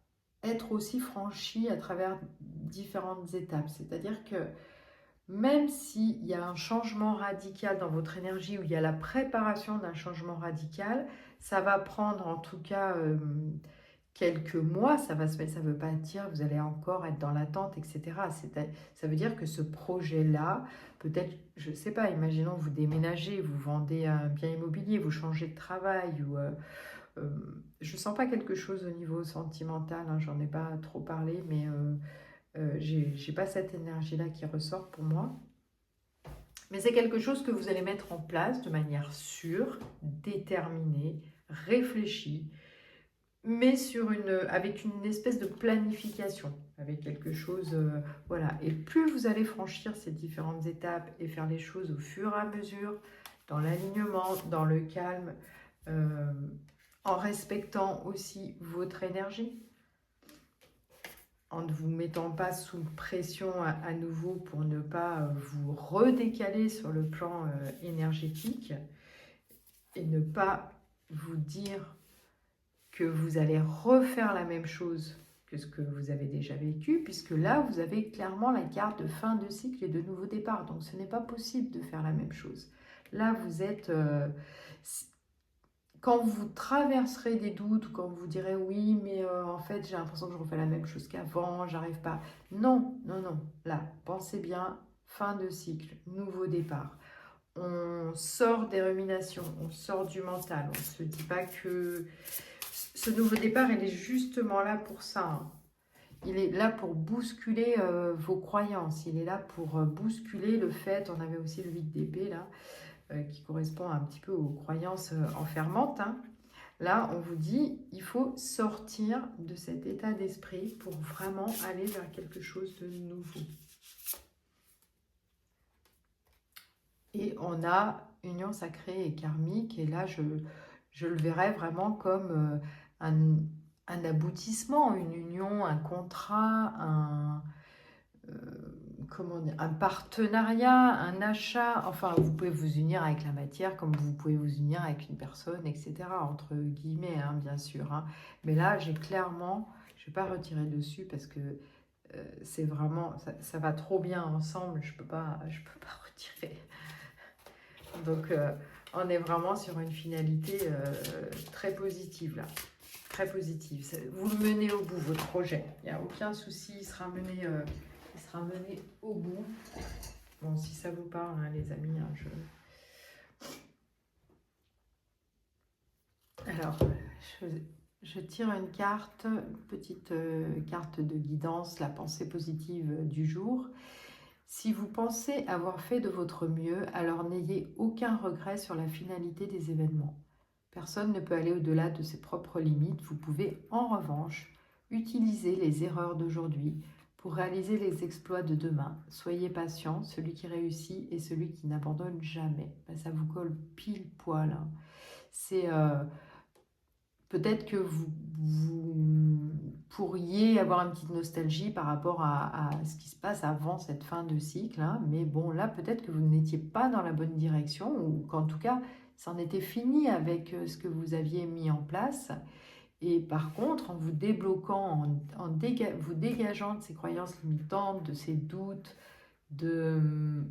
être aussi franchi à travers différentes étapes. C'est-à-dire que même s'il y a un changement radical dans votre énergie, ou il y a la préparation d'un changement radical, ça va prendre en tout cas quelques mois, ça ne veut pas dire que vous allez encore être dans l'attente, etc. Ça veut dire que ce projet-là, peut-être, je ne sais pas, imaginons vous déménagez, vous vendez un bien immobilier, vous changez de travail, ou je ne sens pas quelque chose au niveau sentimental, hein, j'en ai pas trop parlé, mais j'ai pas cette énergie-là qui ressort pour moi. Mais c'est quelque chose que vous allez mettre en place de manière sûre, déterminée, réfléchie, mais avec une espèce de planification, avec quelque chose, voilà. Et plus vous allez franchir ces différentes étapes et faire les choses au fur et à mesure, dans l'alignement, dans le calme, en respectant aussi votre énergie, en ne vous mettant pas sous pression à nouveau pour ne pas vous redécaler sur le plan énergétique, et ne pas vous dire que vous allez refaire la même chose que ce que vous avez déjà vécu, puisque là, vous avez clairement la carte de fin de cycle et de nouveau départ. Donc, ce n'est pas possible de faire la même chose. Là, vous êtes... quand vous traverserez des doutes, ou quand vous direz oui, mais en fait j'ai l'impression que je refais la même chose qu'avant, j'arrive pas. Non, non, non. Là, pensez bien, fin de cycle, nouveau départ. On sort des ruminations, on sort du mental. On ne se dit pas que ce nouveau départ, il est justement là pour ça. Hein. Il est là pour bousculer vos croyances. Il est là pour bousculer le fait, on avait aussi le 8 d'épée là, qui correspond un petit peu aux croyances enfermantes. Hein. Là, on vous dit, il faut sortir de cet état d'esprit pour vraiment aller vers quelque chose de nouveau. Et on a union sacrée et karmique. Et là, je le verrais vraiment comme un aboutissement, une union, un contrat, comment dire, un partenariat, un achat. Enfin, vous pouvez vous unir avec la matière comme vous pouvez vous unir avec une personne, etc. Entre guillemets, hein, bien sûr. Hein. Mais là, j'ai clairement, je ne vais pas retirer dessus parce que c'est vraiment, ça va trop bien ensemble. Je peux pas retirer. Donc, on est vraiment sur une finalité très positive là. Très positive. Vous le menez au bout, votre projet. Il n'y a aucun souci, il sera mené au bout. Bon, si ça vous parle, hein, les amis, hein, Alors, je tire une carte, petite carte de guidance, la pensée positive du jour. Si vous pensez avoir fait de votre mieux, alors n'ayez aucun regret sur la finalité des événements. Personne ne peut aller au-delà de ses propres limites. Vous pouvez, en revanche, utiliser les erreurs d'aujourd'hui pour réaliser les exploits de demain. Soyez patient, celui qui réussit est celui qui n'abandonne jamais. Ben, ça vous colle pile poil. Hein. C'est peut-être que vous pourriez avoir une petite nostalgie par rapport à ce qui se passe avant cette fin de cycle. Hein. Mais bon, là, peut-être que vous n'étiez pas dans la bonne direction ou qu'en tout cas, c'en était fini avec ce que vous aviez mis en place. Et par contre, en vous débloquant, vous dégageant de ces croyances limitantes, de ces doutes, de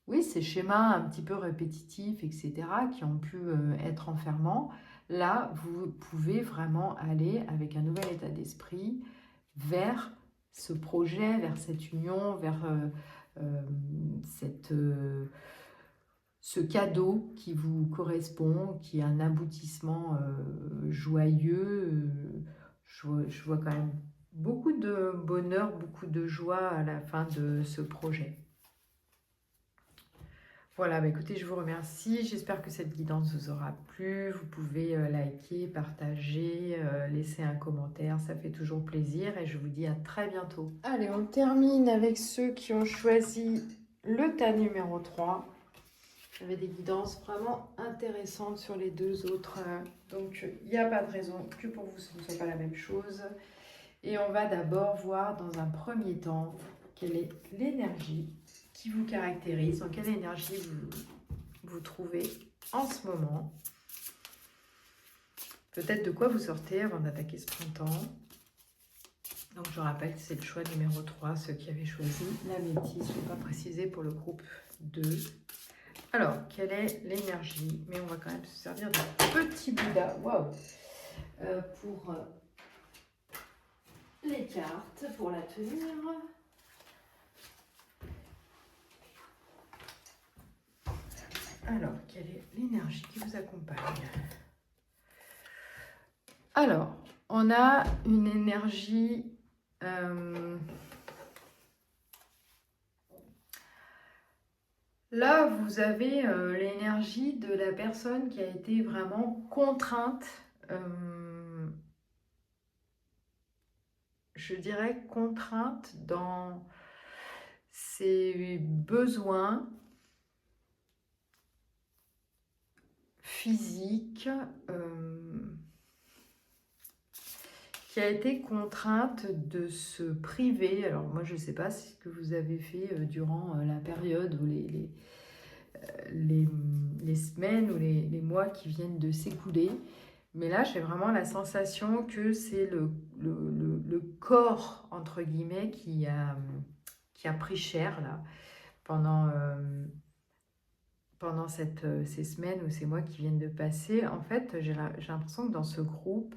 oui, ces schémas un petit peu répétitifs, etc., qui ont pu être enfermants, là, vous pouvez vraiment aller avec un nouvel état d'esprit vers ce projet, vers cette union, vers ce cadeau qui vous correspond, qui est un aboutissement joyeux. Je vois quand même beaucoup de bonheur, beaucoup de joie à la fin de ce projet. Voilà, bah écoutez, je vous remercie. J'espère que cette guidance vous aura plu. Vous pouvez liker, partager, laisser un commentaire. Ça fait toujours plaisir et je vous dis à très bientôt. Allez, on termine avec ceux qui ont choisi le tas numéro 3. J'avais des guidances vraiment intéressantes sur les deux autres. Donc, il n'y a pas de raison que pour vous, ce ne soit pas la même chose. Et on va d'abord voir dans un premier temps quelle est l'énergie qui vous caractérise, dans quelle énergie vous trouvez en ce moment. Peut-être de quoi vous sortez avant d'attaquer ce printemps. Donc je rappelle que c'est le choix numéro 3, ceux qui avaient choisi la métisse, je ne vais pas préciser pour le groupe 2. Alors, quelle est l'énergie? Mais on va quand même se servir d'un petit Bouddha, waouh, pour les cartes, pour la tenir. Alors, quelle est l'énergie qui vous accompagne? Alors, on a une énergie... Là, vous avez l'énergie de la personne qui a été vraiment contrainte, je dirais contrainte dans ses besoins physiques, qui a été contrainte de se priver. Alors moi, je ne sais pas ce que vous avez fait durant la période ou les semaines ou les mois qui viennent de s'écouler. Mais là, j'ai vraiment la sensation que c'est le corps, entre guillemets, qui a pris cher là, pendant pendant ces semaines ou ces mois qui viennent de passer, en fait, j'ai l'impression que dans ce groupe,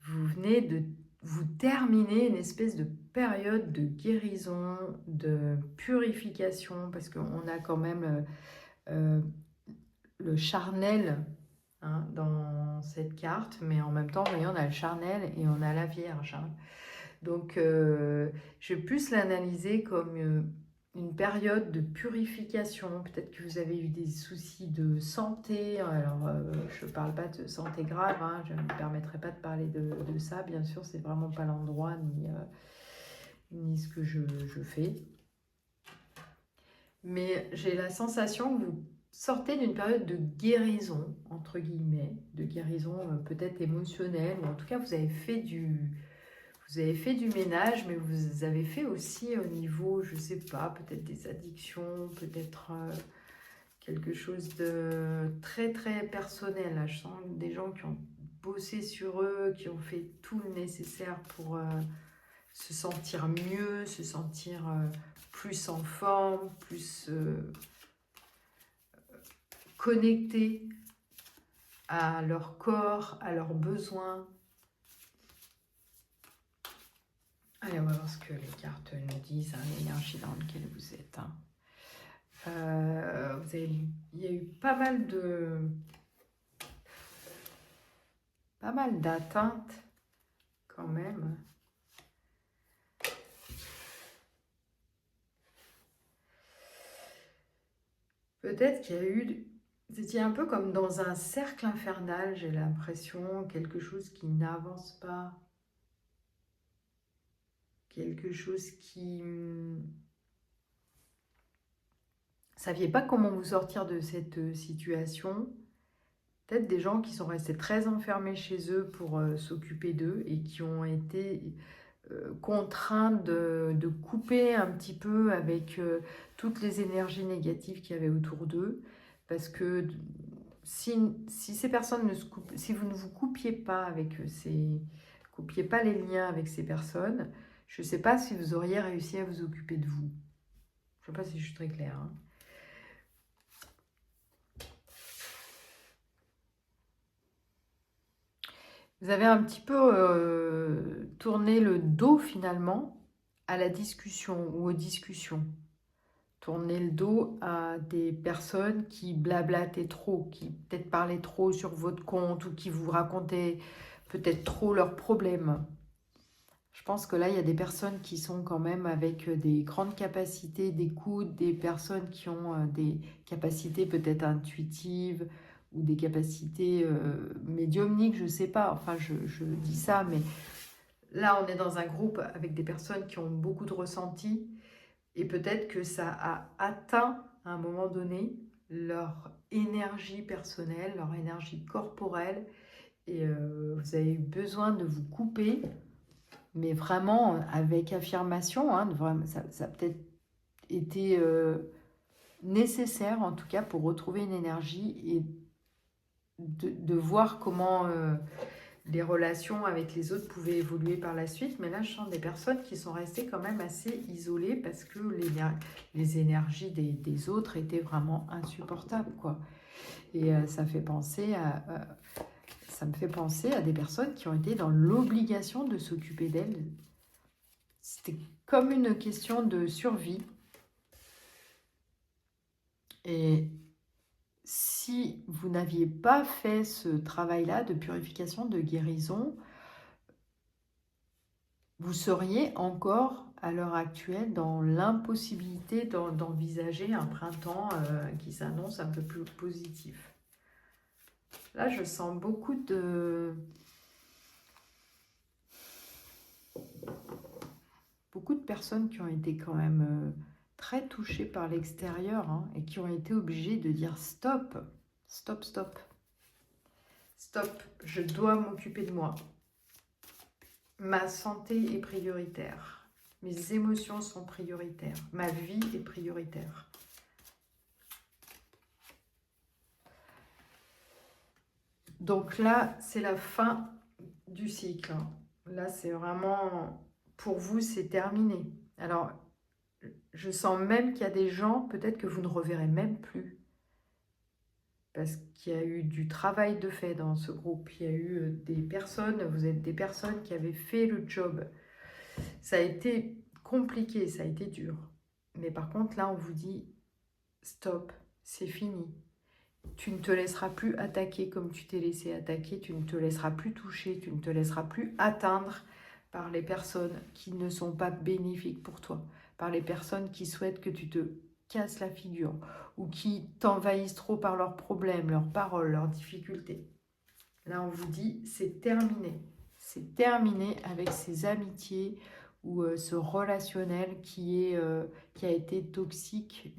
vous venez de vous terminer une espèce de période de guérison, de purification, parce qu'on a quand même le charnel hein, dans cette carte, mais en même temps, vous voyez, on a le charnel et on a la Vierge. Hein. Donc, je vais plus l'analyser comme une période de purification. Peut-être que vous avez eu des soucis de santé. Alors, je ne parle pas de santé grave, hein, je ne me permettrai pas de parler de ça. Bien sûr, c'est vraiment pas l'endroit ni ce que je fais. Mais j'ai la sensation que vous sortez d'une période de guérison, entre guillemets, de guérison peut-être émotionnelle, ou en tout cas, vous avez fait du ménage, mais vous avez fait aussi au niveau, je ne sais pas, peut-être des addictions, peut-être quelque chose de très très personnel. Là, je sens des gens qui ont bossé sur eux, qui ont fait tout le nécessaire pour se sentir mieux, se sentir plus en forme, plus connectés à leur corps, à leurs besoins. Allez, on va voir ce que les cartes nous disent, hein, l'énergie dans laquelle vous êtes. Hein. Il y a eu pas mal d'atteintes quand même. Peut-être qu'il y a eu... C'était un peu comme dans un cercle infernal, j'ai l'impression, quelque chose qui n'avance pas. Quelque chose qui... saviez pas comment vous sortir de cette situation. Peut-être des gens qui sont restés très enfermés chez eux pour s'occuper d'eux et qui ont été contraints de couper un petit peu avec toutes les énergies négatives qu'il y avait autour d'eux. Parce que si ces personnes ne se coupent, si vous ne vous coupiez pas avec coupiez pas les liens avec ces personnes, je ne sais pas si vous auriez réussi à vous occuper de vous. Je ne sais pas si je suis très claire. Hein. Vous avez un petit peu tourné le dos finalement à la discussion ou aux discussions. Tourner le dos à des personnes qui blablataient trop, qui peut-être parlaient trop sur votre compte ou qui vous racontaient peut-être trop leurs problèmes. Je pense que là, il y a des personnes qui sont quand même avec des grandes capacités d'écoute, des personnes qui ont des capacités peut-être intuitives ou des capacités médiumniques, je ne sais pas. Enfin, je dis ça, mais là, on est dans un groupe avec des personnes qui ont beaucoup de ressentis et peut-être que ça a atteint à un moment donné leur énergie personnelle, leur énergie corporelle et vous avez eu besoin de vous couper mais vraiment avec affirmation, hein, ça a peut-être été nécessaire en tout cas pour retrouver une énergie et de voir comment les relations avec les autres pouvaient évoluer par la suite. Mais là, je sens des personnes qui sont restées quand même assez isolées parce que les énergies des autres étaient vraiment insupportables, quoi. Et ça me fait penser à des personnes qui ont été dans l'obligation de s'occuper d'elles. C'était comme une question de survie. Et si vous n'aviez pas fait ce travail-là de purification, de guérison, vous seriez encore à l'heure actuelle dans l'impossibilité d'envisager un printemps qui s'annonce un peu plus positif. Là, je sens beaucoup de personnes qui ont été quand même très touchées par l'extérieur hein, et qui ont été obligées de dire stop, stop, stop, stop, je dois m'occuper de moi. Ma santé est prioritaire, mes émotions sont prioritaires, ma vie est prioritaire. Donc là, c'est la fin du cycle. Là, c'est vraiment... Pour vous, c'est terminé. Alors, je sens même qu'il y a des gens, peut-être que vous ne reverrez même plus. parce qu'il y a eu du travail de fait dans ce groupe. Il y a eu des personnes, vous êtes des personnes qui avaient fait le job. Ça a été compliqué, ça a été dur. Mais par contre, là, on vous dit, stop, c'est fini. Tu ne te laisseras plus attaquer comme tu t'es laissé attaquer, tu ne te laisseras plus toucher, tu ne te laisseras plus atteindre par les personnes qui ne sont pas bénéfiques pour toi, par les personnes qui souhaitent que tu te casses la figure ou qui t'envahissent trop par leurs problèmes, leurs paroles, leurs difficultés. Là, on vous dit, c'est terminé. C'est terminé avec ces amitiés ou ce relationnel qui a été toxique,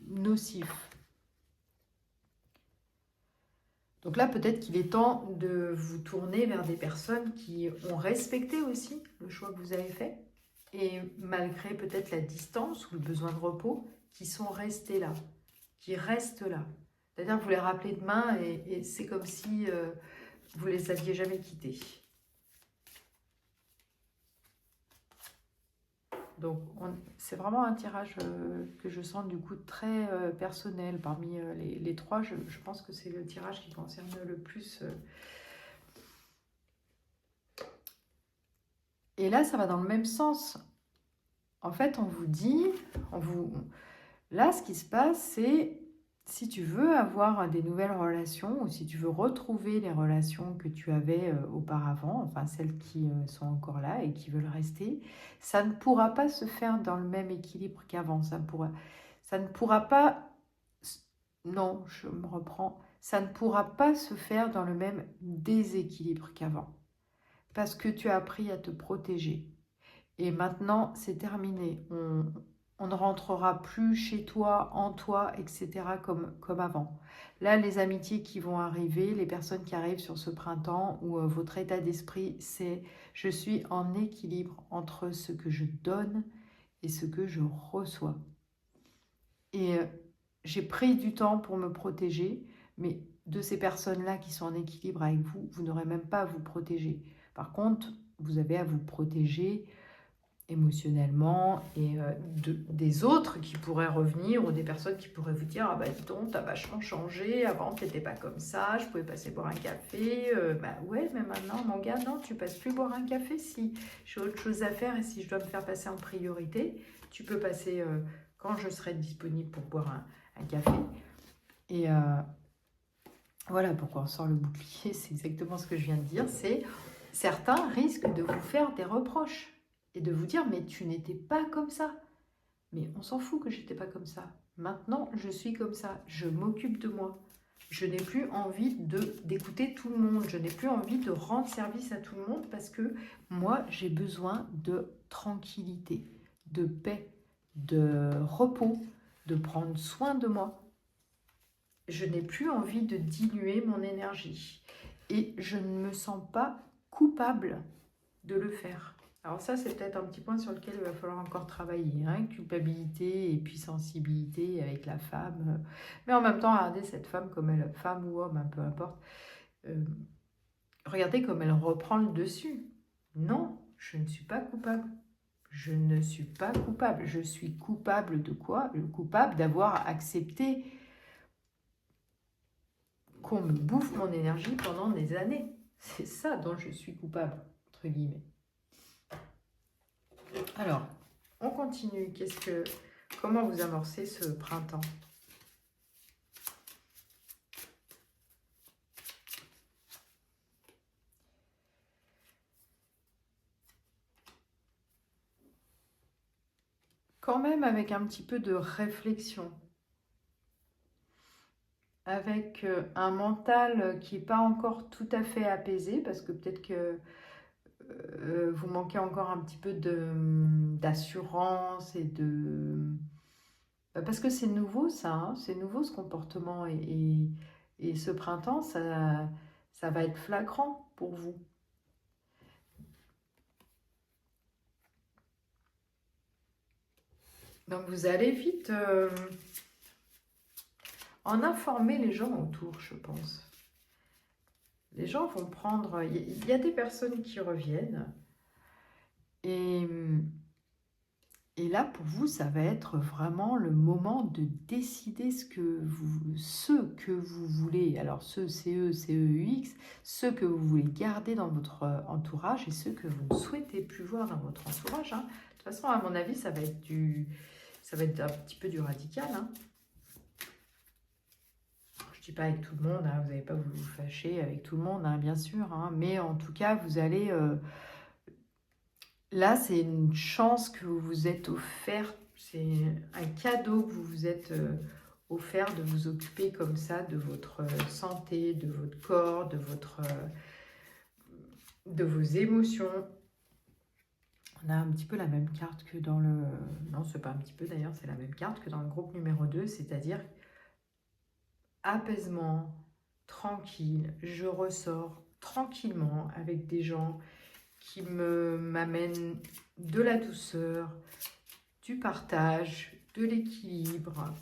nocif. Donc là, peut-être qu'il est temps de vous tourner vers des personnes qui ont respecté aussi le choix que vous avez fait et malgré peut-être la distance ou le besoin de repos, qui sont restés là, qui restent là. C'est-à-dire que vous les rappelez demain et c'est comme si vous ne les aviez jamais quittés. Donc, c'est vraiment un tirage que je sens du coup très personnel. Parmi les trois, je pense que c'est le tirage qui concerne le plus. Et là, ça va dans le même sens. En fait, on vous dit, là, ce qui se passe, c'est si tu veux avoir des nouvelles relations ou si tu veux retrouver les relations que tu avais auparavant, enfin celles qui sont encore là et qui veulent rester, ça ne pourra pas se faire dans le même équilibre qu'avant. Ça ne pourra pas, non, je me reprends, ça ne pourra pas se faire dans le même déséquilibre qu'avant. Parce que tu as appris à te protéger. Et maintenant, c'est terminé. On ne rentrera plus chez toi, en toi, etc. comme avant. Là, les amitiés qui vont arriver, les personnes qui arrivent sur ce printemps, où votre état d'esprit, c'est je suis en équilibre entre ce que je donne et ce que je reçois. Et j'ai pris du temps pour me protéger, mais de ces personnes-là qui sont en équilibre avec vous, vous n'aurez même pas à vous protéger. Par contre, vous avez à vous protéger émotionnellement et des autres qui pourraient revenir ou des personnes qui pourraient vous dire « Ah bah dis donc, t'as vachement changé, avant t'étais pas comme ça, je pouvais passer boire un café. Bah ouais, mais maintenant mon gars, non, tu passes plus boire un café si j'ai autre chose à faire et si je dois me faire passer en priorité, tu peux passer quand je serai disponible pour boire un café. » Et voilà pourquoi on sort le bouclier, c'est exactement ce que je viens de dire, c'est certains risquent de vous faire des reproches et de vous dire, mais tu n'étais pas comme ça. Mais on s'en fout que j'étais pas comme ça. Maintenant, je suis comme ça. Je m'occupe de moi. Je n'ai plus envie d'écouter tout le monde. Je n'ai plus envie de rendre service à tout le monde parce que moi, j'ai besoin de tranquillité, de paix, de repos, de prendre soin de moi. Je n'ai plus envie de diluer mon énergie. Et je ne me sens pas coupable de le faire. Alors ça, c'est peut-être un petit point sur lequel il va falloir encore travailler. Hein, culpabilité et puis sensibilité avec la femme. Mais en même temps, regardez cette femme comme elle, femme ou homme, hein, peu importe. Regardez comme elle reprend le dessus. Non, je ne suis pas coupable. Je ne suis pas coupable. Je suis coupable de quoi? Coupable d'avoir accepté qu'on me bouffe mon énergie pendant des années. C'est ça dont je suis coupable, entre guillemets. Alors, on continue. Comment vous amorcez ce printemps? Quand même avec un petit peu de réflexion. Avec un mental qui n'est pas encore tout à fait apaisé, parce que peut-être que vous manquez encore un petit peu d'assurance et de... Parce que c'est nouveau ça, hein, c'est nouveau ce comportement et ce printemps, ça va être flagrant pour vous. Donc vous allez vite en informer les gens autour, je pense. Les gens vont prendre... Il y a des personnes qui reviennent et Et là, pour vous, ça va être vraiment le moment de décider ce que vous voulez. Alors, ceux CE, CEUX, ceux que vous voulez garder dans votre entourage et ceux que vous ne souhaitez plus voir dans votre entourage. Hein. De toute façon, à mon avis, ça va être un petit peu du radical. Hein. Je ne dis pas avec tout le monde, hein, vous n'allez pas vous fâcher avec tout le monde, hein, bien sûr. Hein, mais en tout cas, vous allez... là, c'est une chance que vous vous êtes offerte. C'est un cadeau que vous vous êtes offert de vous occuper comme ça de votre santé, de votre corps, de vos émotions. On a un petit peu la même carte que dans le... Non, c'est pas un petit peu d'ailleurs, c'est la même carte que dans le groupe numéro 2, c'est-à-dire apaisement, tranquille. Je ressors tranquillement avec des gens qui m'amènent de la douceur, du partage, de l'équilibre.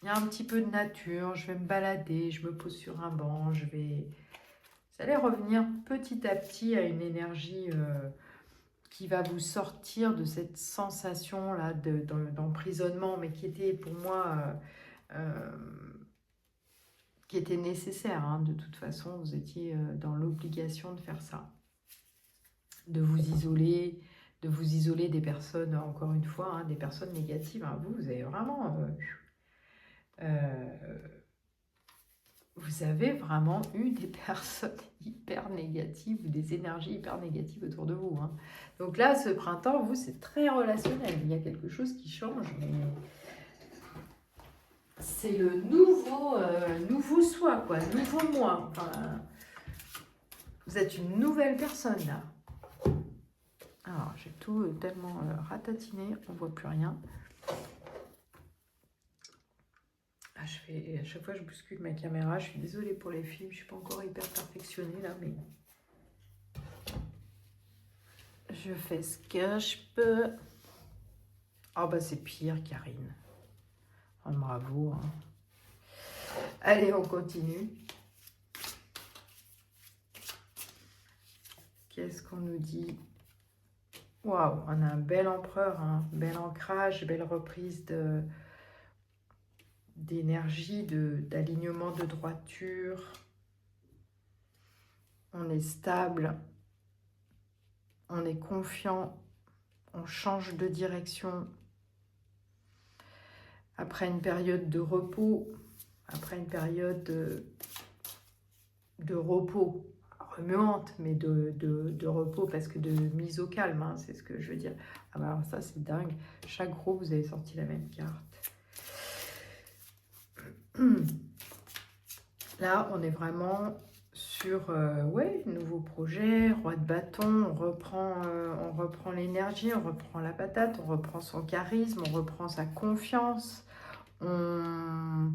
Il y a un petit peu de nature, je vais me balader, je me pose sur un banc, vous allez revenir petit à petit à une énergie qui va vous sortir de cette sensation-là d'emprisonnement, mais qui était pour moi, qui était nécessaire. Hein. De toute façon, vous étiez dans l'obligation de faire ça. De vous isoler des personnes, encore une fois, hein, des personnes négatives. Hein. Vous avez vraiment... vous avez vraiment eu des personnes hyper négatives ou des énergies hyper négatives autour de vous. Hein. Donc là, ce printemps, vous, c'est très relationnel. Il y a quelque chose qui change, mais c'est le nouveau soi, quoi, nouveau moi. Enfin, vous êtes une nouvelle personne, là. Alors, j'ai tout tellement ratatiné, on ne voit plus rien. À chaque fois, je bouscule ma caméra. Je suis désolée pour les films. Je ne suis pas encore hyper perfectionnée là, mais je fais ce que je peux. Oh, bah, c'est pire, Karine. Oh, bravo. Hein. Allez, on continue. Qu'est-ce qu'on nous dit? Waouh, on a un bel empereur, hein. Bel ancrage, belle reprise d'énergie, d'alignement, de droiture. On est stable, on est confiant, on change de direction. Après une période de repos, après une période de repos, remuante, mais de repos, parce que de mise au calme, hein, c'est ce que je veux dire. Ah bah alors ça, c'est dingue. Chaque groupe, vous avez sorti la même carte. Là, on est vraiment sur nouveau projet, roi de bâton, on reprend l'énergie, on reprend la patate, on reprend son charisme, on reprend sa confiance, on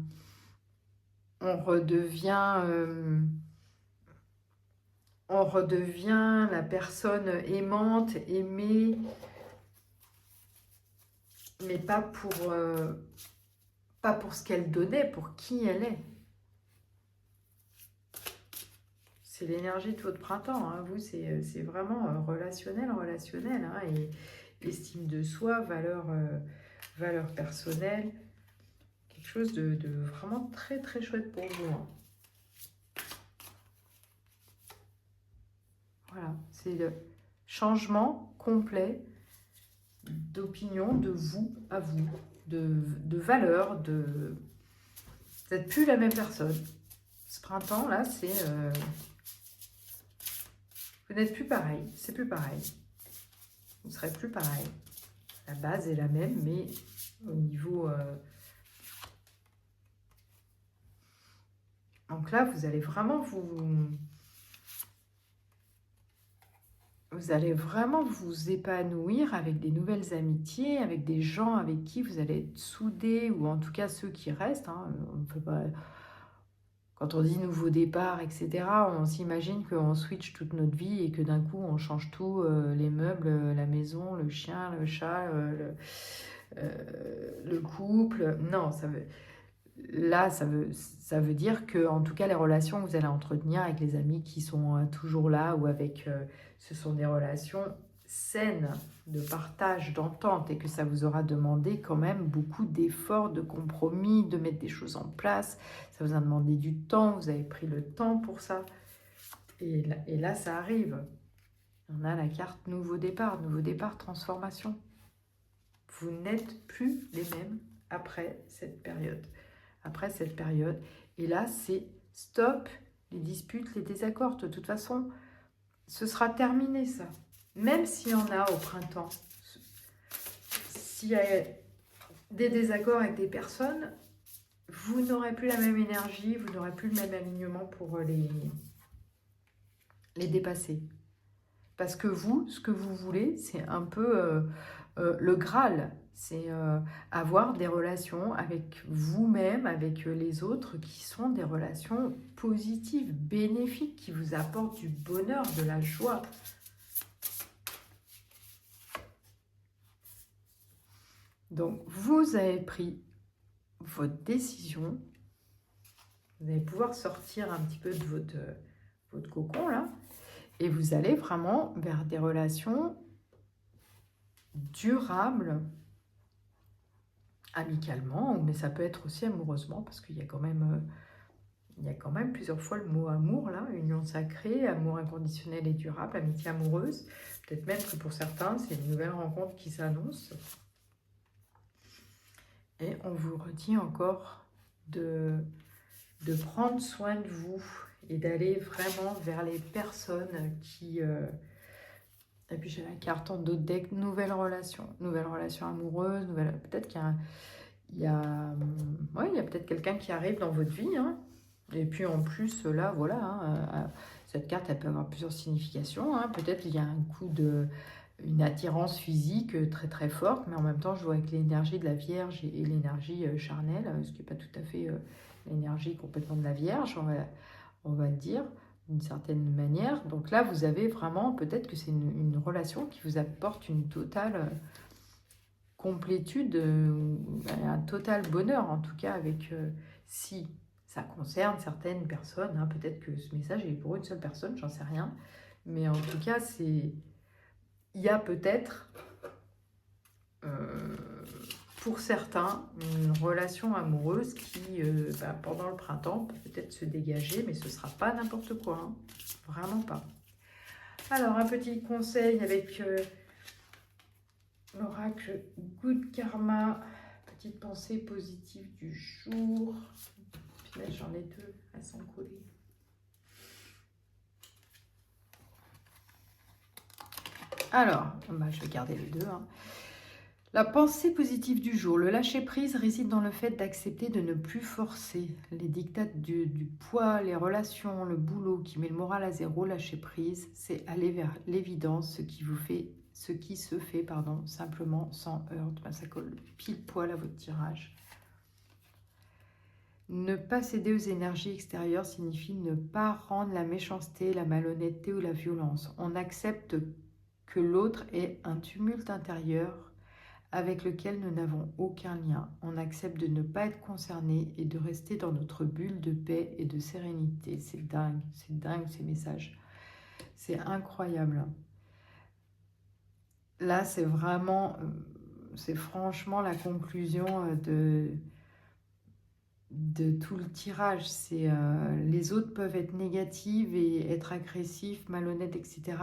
redevient la personne aimante, aimée, mais pas pour ce qu'elle donnait, pour qui elle est. C'est l'énergie de votre printemps. Hein. Vous, c'est vraiment relationnel. Hein, et estime de soi, valeur personnelle. Quelque chose de vraiment très, très chouette pour vous. Hein. Voilà, c'est le changement complet d'opinion de vous à vous, de valeur, vous n'êtes plus la même personne. Ce printemps-là, c'est... vous n'êtes plus pareil, c'est plus pareil. Vous ne serez plus pareil. La base est la même, mais au niveau... Donc là, vous allez vraiment vous épanouir avec des nouvelles amitiés, avec des gens avec qui vous allez être soudés, ou en tout cas ceux qui restent. Hein. On ne peut pas... Quand on dit nouveau départ, etc., on s'imagine qu'on switch toute notre vie et que d'un coup, on change tout, les meubles, la maison, le chien, le chat, le couple. Non, ça veut dire que, en tout cas, les relations que vous allez entretenir avec les amis qui sont toujours là, ou avec... ce sont des relations saine de partage, d'entente, et que ça vous aura demandé quand même beaucoup d'efforts, de compromis, de mettre des choses en place. Ça vous a demandé du temps, vous avez pris le temps pour ça. Et là ça arrive. On a la carte nouveau départ, transformation. Vous n'êtes plus les mêmes après cette période. Et là, c'est stop les disputes, les désaccords. De toute façon, ce sera terminé ça. Même s'il y en a au printemps, s'il y a des désaccords avec des personnes, vous n'aurez plus la même énergie, vous n'aurez plus le même alignement pour les dépasser. Parce que vous, ce que vous voulez, c'est un peu le Graal. C'est avoir des relations avec vous-même, avec les autres, qui sont des relations positives, bénéfiques, qui vous apportent du bonheur, de la joie. Donc, vous avez pris votre décision. Vous allez pouvoir sortir un petit peu de votre cocon, là. Et vous allez vraiment vers des relations durables, amicalement, mais ça peut être aussi amoureusement, parce qu'il y a quand même plusieurs fois le mot amour, là, union sacrée, amour inconditionnel et durable, amitié amoureuse. Peut-être même que pour certains, c'est une nouvelle rencontre qui s'annonce. Et on vous redit encore de prendre soin de vous et d'aller vraiment vers les personnes qui... Et puis j'ai la carte en dos de deck, nouvelle relation amoureuse, peut-être qu'il y a peut-être quelqu'un qui arrive dans votre vie, hein. Et puis en plus, là, voilà, hein, cette carte, elle peut avoir plusieurs significations, hein. Peut-être il y a un coup une attirance physique très très forte, mais en même temps, je vois avec l'énergie de la Vierge et l'énergie charnelle, ce qui n'est pas tout à fait l'énergie complètement de la Vierge, on va le dire, d'une certaine manière. Donc là, vous avez vraiment, peut-être que c'est une relation qui vous apporte une totale complétude, un total bonheur, en tout cas, avec si ça concerne certaines personnes, hein, peut-être que ce message est pour une seule personne, j'en sais rien, mais en tout cas, il y a peut-être, pour certains, une relation amoureuse qui, pendant le printemps, peut peut-être se dégager, mais ce ne sera pas n'importe quoi, hein. Vraiment pas. Alors, un petit conseil avec l'oracle Good Karma, petite pensée positive du jour. Puis là, j'en ai deux, elles sont collées. Alors, je vais garder les deux, hein. La pensée positive du jour. Le lâcher-prise réside dans le fait d'accepter de ne plus forcer. Les dictats du poids, les relations, le boulot qui met le moral à zéro, lâcher-prise, c'est aller vers l'évidence, ce qui se fait simplement sans heurte. Ça colle pile poil à votre tirage. Ne pas céder aux énergies extérieures signifie ne pas rendre la méchanceté, la malhonnêteté ou la violence. On accepte que l'autre ait un tumulte intérieur avec lequel nous n'avons aucun lien. On accepte de ne pas être concerné et de rester dans notre bulle de paix et de sérénité. C'est dingue ces messages. C'est incroyable. Là, c'est franchement la conclusion de tout le tirage. Les autres peuvent être négatives et être agressifs, malhonnêtes, etc.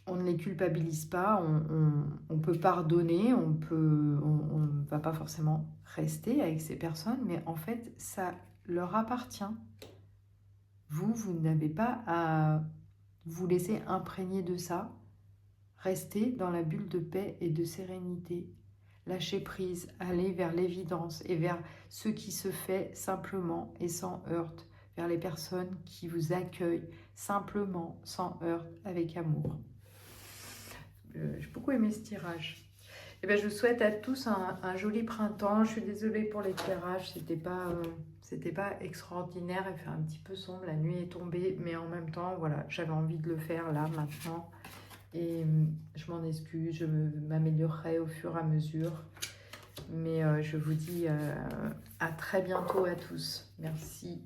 On ne les culpabilise pas, on peut pardonner, on ne va pas forcément rester avec ces personnes, mais en fait, ça leur appartient. Vous n'avez pas à vous laisser imprégner de ça. Restez dans la bulle de paix et de sérénité. Lâchez prise, allez vers l'évidence et vers ce qui se fait simplement et sans heurte, vers les personnes qui vous accueillent simplement, sans heurte, avec amour. J'ai beaucoup aimé ce tirage. Je vous souhaite à tous un joli printemps. Je suis désolée pour l'éclairage, c'était pas extraordinaire, il fait un petit peu sombre, la nuit est tombée, mais en même temps, voilà, j'avais envie de le faire là, maintenant. Et je m'en excuse, je m'améliorerai au fur et à mesure. Mais je vous dis à très bientôt à tous. Merci.